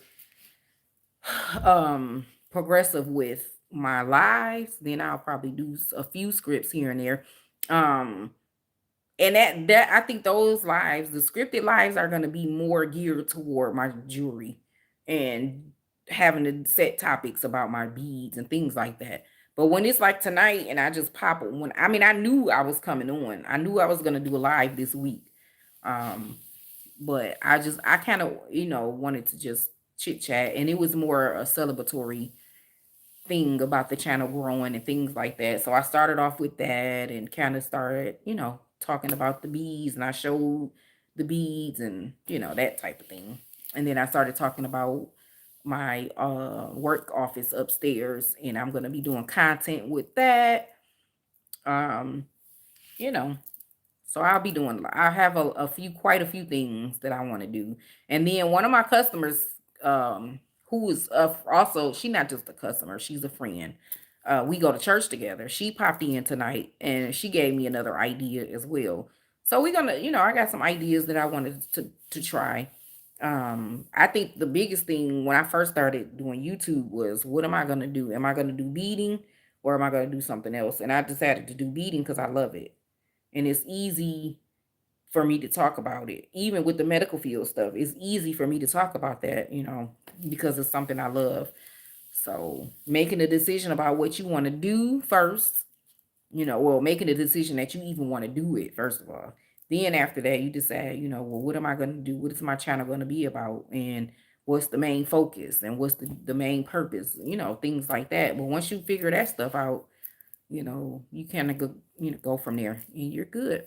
progressive with my lives, then I'll probably do a few scripts here and there. Um and that I think those lives, the scripted lives, are going to be more geared toward my jewelry and having to set topics about my beads and things like that. But when it's like tonight and I just pop it, I knew I was coming on. I knew I was going to do a live this week. Um but I kind of, wanted to just chit chat, and it was more a celebratory thing about the channel growing and things like that. So I started off with that and kind of started, talking about the beads, and I showed the beads and, that type of thing. And then I started talking about my work office upstairs, and I'm going to be doing content with that. Um, you know, so I have quite a few things that I want to do. And then one of my customers, who is also, she's not just a customer, she's a friend. We go to church together. She popped in tonight and she gave me another idea as well. So we're gonna, I got some ideas that I wanted to try. I think the biggest thing when I first started doing YouTube was, what am I gonna do? Am I gonna do beading, or am I gonna do something else? And I decided to do beading because I love it, and it's easy for me to talk about it. Even with the medical field stuff, it's easy for me to talk about that, because it's something I love. So making a decision about what you want to do first, well, making a decision that you even want to do it, first of all. Then after that, you decide, well, what am I going to do? What is my channel going to be about? And what's the main focus? And what's the main purpose? Things like that. But once you figure that stuff out, you kind of go from there, and you're good.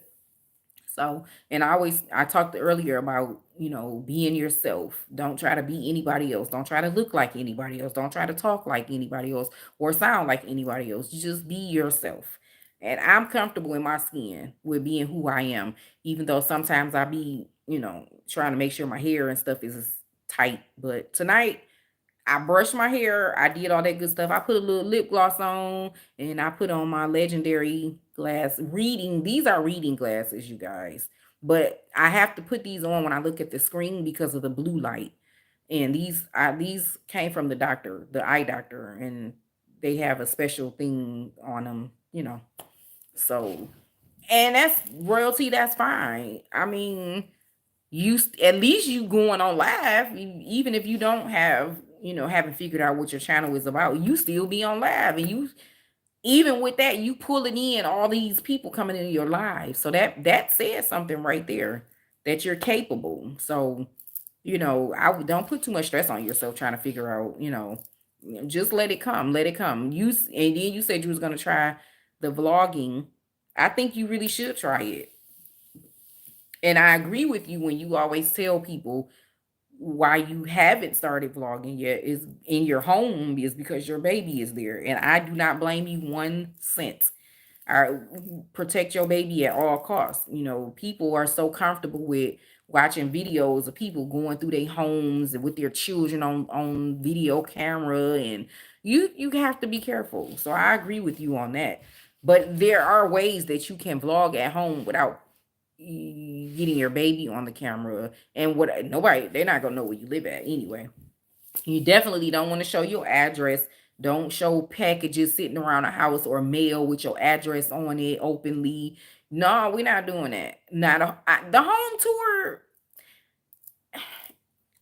So, and I talked earlier about, being yourself. Don't try to be anybody else. Don't try to look like anybody else. Don't try to talk like anybody else or sound like anybody else. Just be yourself. And I'm comfortable in my skin with being who I am, even though sometimes I be trying to make sure my hair and stuff is tight. But tonight I brushed my hair. I did all that good stuff. I put a little lip gloss on and I put on my legendary glass reading. These are reading glasses, you guys. But I have to put these on when I look at the screen because of the blue light. And these came from the doctor, the eye doctor, and they have a special thing on them. So, and that's royalty, that's fine. I mean, at least you going on live, even if you don't have, haven't figured out what your channel is about, you still be on live, and you, even with that, you pulling in all these people coming into your live. So that says something right there, that you're capable. So, don't put too much stress on yourself trying to figure out, just let it come, let it come. And then you said you was going to try the vlogging. I think you really should try it. And I agree with you when you always tell people why you haven't started vlogging yet is in your home is because your baby is there. And I do not blame you 1 cent. I protect your baby at all costs. People are so comfortable with watching videos of people going through their homes and with their children on video camera, and you have to be careful. So I agree with you on that. But there are ways that you can vlog at home without getting your baby on the camera, and what nobody, they're not gonna know where you live at anyway. You definitely don't want to show your address. Don't show packages sitting around the house or mail with your address on it openly. No, we're not doing that. Not the home tour.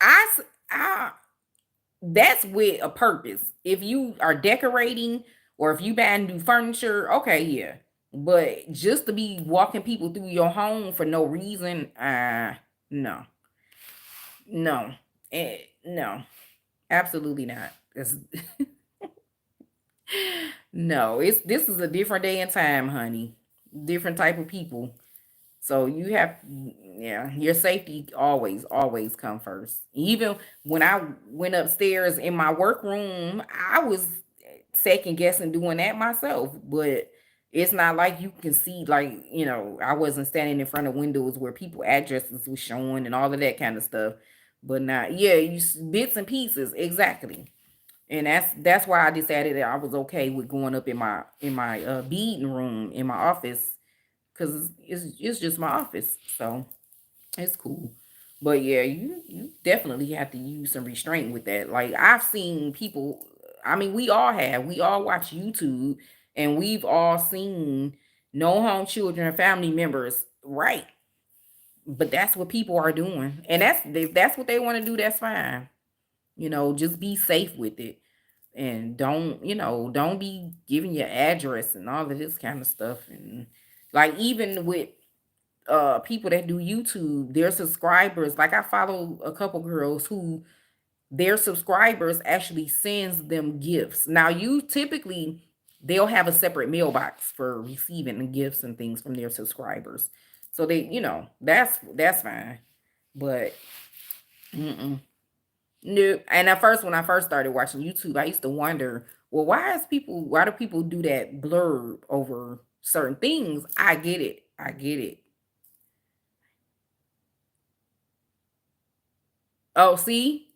I that's with a purpose. If you are decorating or if you buy new furniture, okay, yeah. But just to be walking people through your home for no reason, no, no, no, absolutely not. No, this is a different day and time, honey. Different type of people. So you have, yeah, your safety always come first. Even when I went upstairs in my workroom, I was second guessing doing that myself. But it's not like you can see, like, I wasn't standing in front of windows where people addresses was showing and all of that kind of stuff. But not, yeah, bits and pieces, exactly. And that's why I decided that I was okay with going up in my Beadn room in my office, because it's just my office, so it's cool. But yeah, you definitely have to use some restraint with that. Like, I've seen people. I mean, we all watch YouTube, and we've all seen no home children and family members, right? But that's what people are doing, and if that's what they want to do, that's fine. Just be safe with it. And don't be giving your address and all of this kind of stuff. And like, even with people that do YouTube, their subscribers, like, I follow a couple girls who their subscribers actually sends them gifts. Now, you typically, they'll have a separate mailbox for receiving gifts and things from their subscribers. So they, that's fine. But mm-mm. No, and at first, when I first started watching YouTube, I used to wonder, well, why do people do that blurb over certain things? I get it. I get it. Oh, see,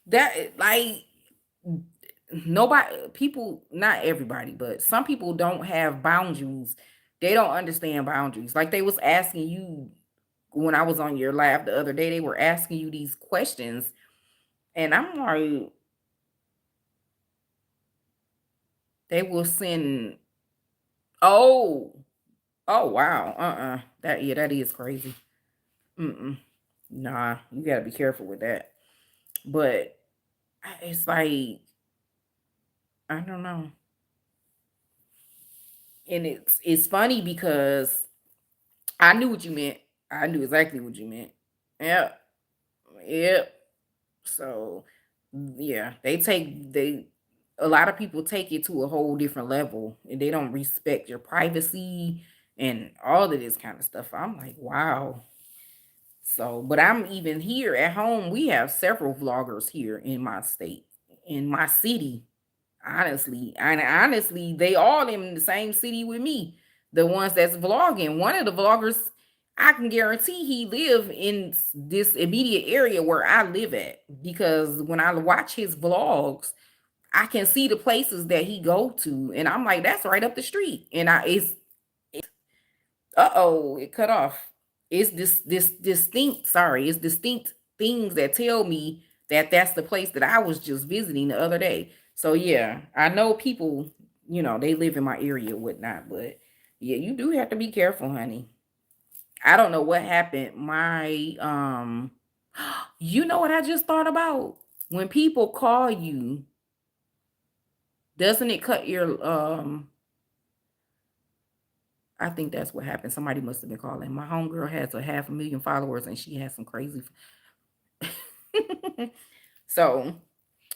that, like, nobody, people, not everybody, but some people don't have boundaries. They don't understand boundaries. Like, they was asking you when I was on your live the other day, they were asking you these questions, and I'm like, they will send, oh, oh wow. That, yeah, that is crazy. Mm-mm. Nah, you gotta be careful with that. But it's like, I don't know. And it's funny because I knew what you meant. I knew exactly what you meant. Yep. Yep. So yeah, they a lot of people take it to a whole different level, and they don't respect your privacy and all of this kind of stuff. I'm like, wow. So, but I'm even here at home. We have several vloggers here in my state, in my city. Honestly, and honestly, they all in the same city with me. The ones that's vlogging. One of the vloggers, I can guarantee he live in this immediate area where I live at, because when I watch his vlogs, I can see the places that he go to, and I'm like, that's right up the street. And uh-oh, it cut off. It's this distinct, sorry, it's distinct things that tell me that that's the place that I was just visiting the other day. So yeah, I know people, they live in my area or whatnot, but yeah, you do have to be careful, honey. I don't know what happened. You know what I just thought about? When people call you, doesn't it cut your I think that's what happened. Somebody must have been calling. My homegirl has a 500,000 followers and she has some crazy. So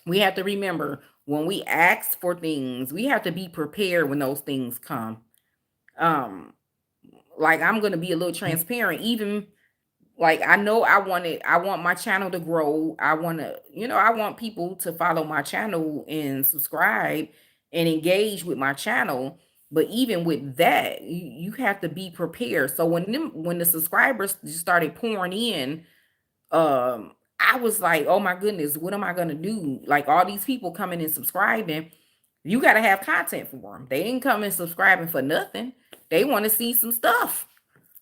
we have to remember, when we ask for things, we have to be prepared when those things come. Um, like, I'm gonna be a little transparent. Even like, I know I want my channel to grow. I want people to follow my channel and subscribe and engage with my channel. But even with that, you have to be prepared. So when the subscribers just started pouring in, I was like, oh my goodness, what am I gonna do? Like, all these people coming and subscribing, you got to have content for them. They ain't coming subscribing for nothing. They want to see some stuff.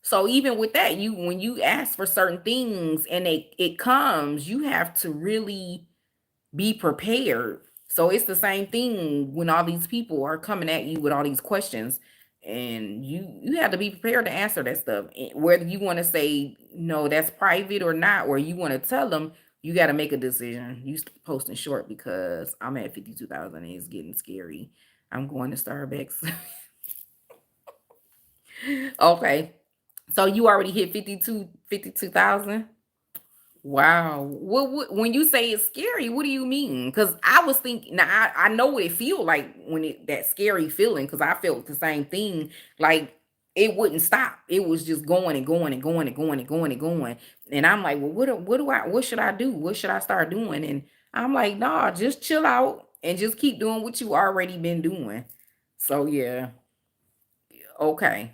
So even with that, when you ask for certain things and it comes, you have to really be prepared. So it's the same thing when all these people are coming at you with all these questions, and you have to be prepared to answer that stuff. Whether you want to say no, that's private or not, or you want to tell them, you got to make a decision. You posting short because I'm at 52,000 and it's getting scary. I'm going to Starbucks. Okay. So you already hit 52,000. Wow. When you say it's scary, what do you mean? Because I was thinking, now I know what it feel like when that scary feeling, because I felt the same thing. Like, it wouldn't stop. It was just going and going and going and going and going and going. And I'm like, well, what should I do? What should I start doing? And I'm like, nah, just chill out and just keep doing what you already been doing. So yeah. Okay.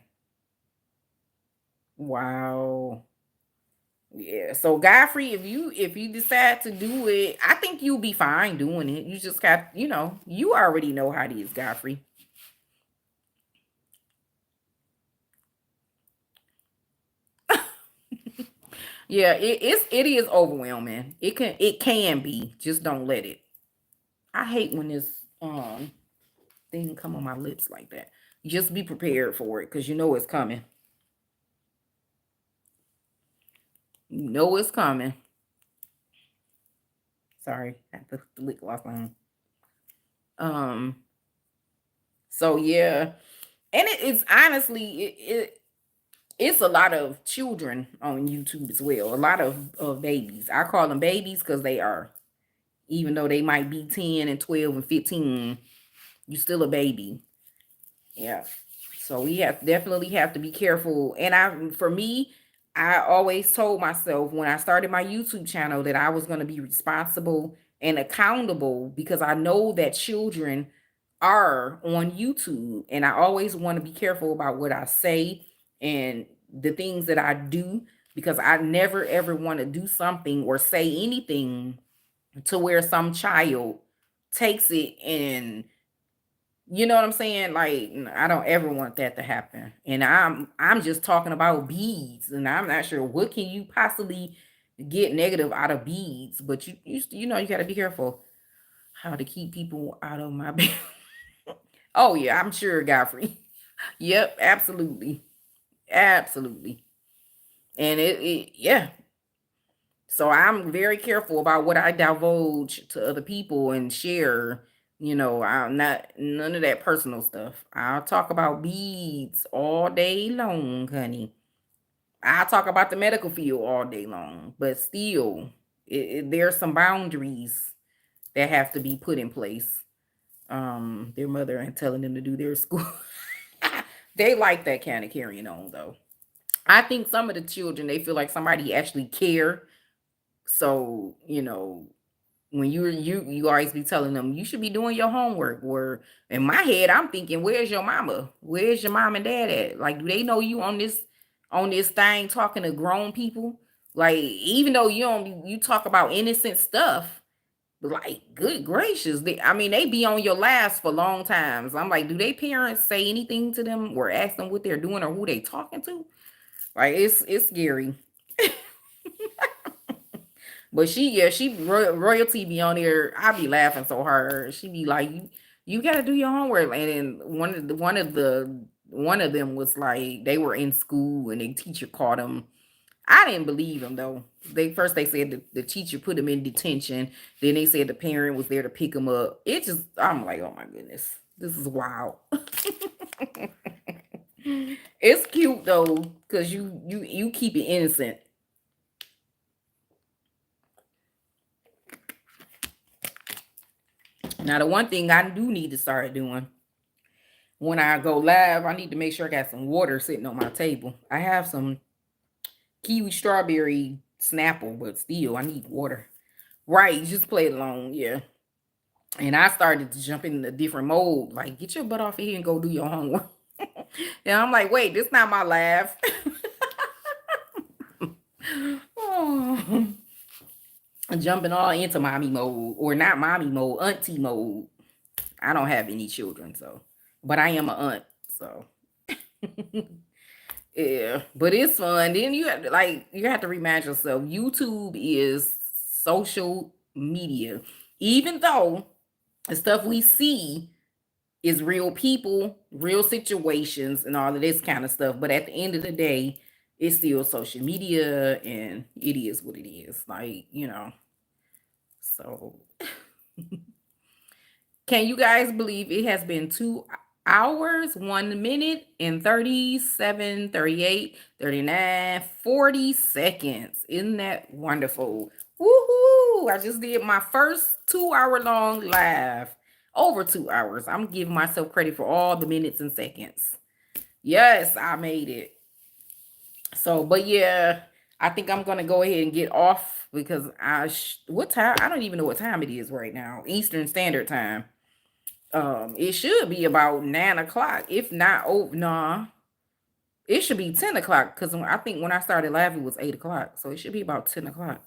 Wow. Yeah. So Godfrey, if you decide to do it, I think you'll be fine doing it. You just got, you already know how it is, Godfrey. Yeah, it is overwhelming. It can be. Just don't let it. I hate when this thing come on my lips like that. Just be prepared for it, because you know it's coming. You know it's coming. Sorry, I have the lip gloss on. Um, so yeah. And it's honestly it's a lot of children on YouTube as well. A lot of babies. I call them babies because they are. Even though they might be 10 and 12 and 15, you still a baby. Yeah. So we definitely have to be careful. And for me, I always told myself when I started my YouTube channel that I was going to be responsible and accountable, because I know that children are on YouTube, and I always want to be careful about what I say and the things that I do, because I never ever want to do something or say anything to where some child takes it, and you know what I'm saying? Like, I don't ever want that to happen. And I'm just talking about beads, and I'm not sure what can you possibly get negative out of beads, but you got to be careful how to keep people out of my bed. Oh yeah, I'm sure, Godfrey. Yep, absolutely. Absolutely. And yeah. So I'm very careful about what I divulge to other people and share. I'm not none of that personal stuff. I'll talk about beads all day long, honey. I'll talk about the medical field all day long, but still, there's some boundaries that have to be put in place. Their mother and telling them to do their school. They like that kind of carrying on, though. I think some of the children, they feel like somebody actually care. So, when you always be telling them you should be doing your homework. Or in my head, I'm thinking, where's your mama? Where's your mom and dad at? Like, do they know you on this on this thing talking to grown people. Like, even though you talk about innocent stuff, like, good gracious, I mean, they be on your last for long times. I'm like, do they parents say anything to them or ask them what they're doing or who they talking to? Like, it's scary. But she royalty be on there. I be laughing so hard. She be like, you gotta do your homework. And then one of them was like, they were in school and the teacher caught them. I didn't believe them though. They said the teacher put him in detention. Then they said the parent was there to pick him up. It just, I'm like, oh my goodness, this is wild. It's cute though, cause you keep it innocent. Now the one thing I do need to start doing when I go live, I need to make sure I got some water sitting on my table. I have some kiwi strawberry Snapple, but still I need water. Right, just play it along, yeah. And I started to jump in a different mode, like, get your butt off of here and go do your homework. And I'm like, wait, this not my laugh. Oh, jumping all into mommy mode, or not mommy mode, auntie mode. I don't have any children, so, but I am an aunt, so. Yeah, but it's fun. Then you have to remind yourself, YouTube is social media. Even though the stuff we see is real people, real situations, and all of this kind of stuff. But at the end of the day, it's still social media and it is what it is. Like, so can you guys believe it has been 2 hours, 1 minute, and 37, 38, 39, 40 seconds? Isn't that wonderful? Woohoo! I just did my first 2 hour long live. Over 2 hours. I'm giving myself credit for all the minutes and seconds. Yes, I made it. So, but yeah, I think I'm gonna go ahead and get off because what time? I don't even know what time it is right now. Eastern Standard Time. It should be about 9 o'clock. If not, oh nah, it should be 10 o'clock because I think when I started live it was 8 o'clock, so it should be about 10 o'clock.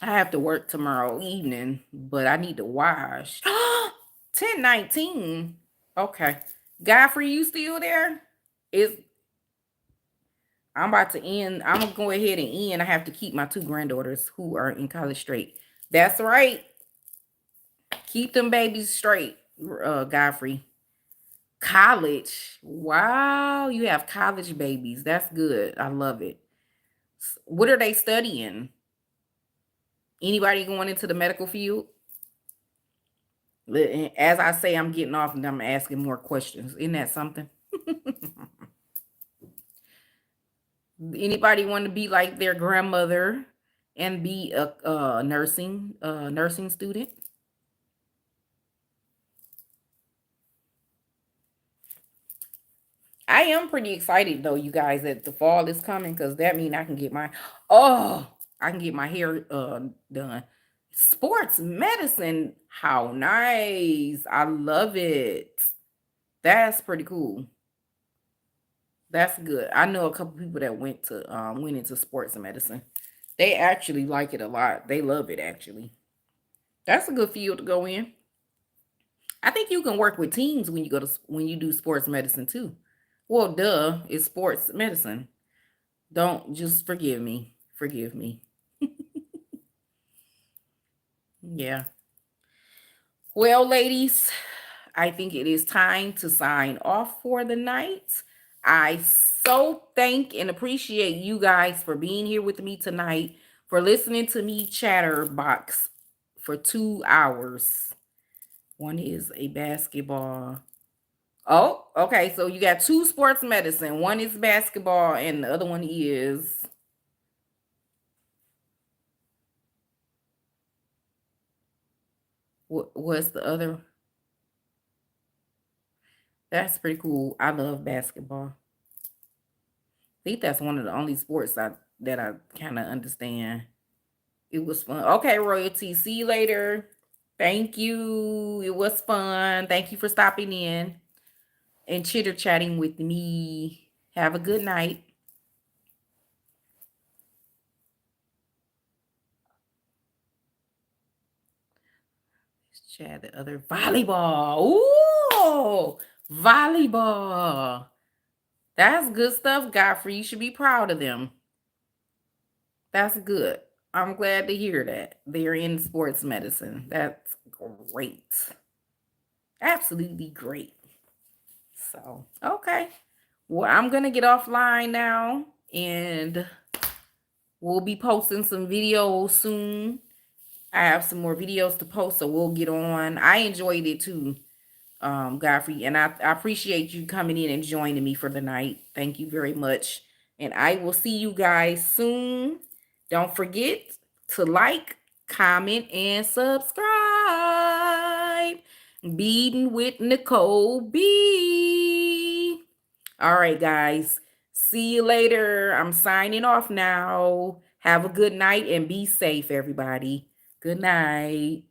I have to work tomorrow evening, but I need to wash. 10:19. Okay, Godfrey, you still there? Is I'm about to end. I'm gonna go ahead and end. I have to keep my two granddaughters who are in college straight. That's right. Keep them babies straight, Godfrey. College. Wow, you have college babies. That's good. I love it. What are they studying? Anybody going into the medical field? As I say, I'm getting off and I'm asking more questions. Isn't that something? Anybody want to be like their grandmother and be a nursing student? I am pretty excited though, you guys, that the fall is coming because that means I can get my hair done. Sports medicine, how nice! I love it. That's pretty cool. That's good. I know a couple people that went into sports medicine. They actually like it a lot. They love it actually. That's a good field to go in. I think you can work with teams when you do sports medicine too. Well, duh, it's sports medicine. Don't just forgive me. Forgive me. Yeah. Well, ladies, I think it is time to sign off for the night. I so thank and appreciate you guys for being here with me tonight, for listening to me chatterbox for 2 hours. One is a basketball. Oh, okay. So you got two sports medicine. One is basketball, and the other one is what's the other? That's pretty cool. I love basketball. I think that's one of the only sports that I kind of understand. It was fun. Okay, royalty. See you later. Thank you. It was fun. Thank you for stopping in and chitter chatting with me. Have a good night. Chat the other volleyball. Ooh, volleyball. That's good stuff, Godfrey. You should be proud of them. That's good. I'm glad to hear that. They're in sports medicine. That's great. Absolutely great. So, okay. Well, I'm going to get offline now and we'll be posting some videos soon. I have some more videos to post, so we'll get on. I enjoyed it too, Godfrey, and I appreciate you coming in and joining me for the night. Thank you very much. And I will see you guys soon. Don't forget to like, comment, and subscribe. Beadn with Nicole B. All right, guys. See you later. I'm signing off now. Have a good night and be safe, everybody. Good night.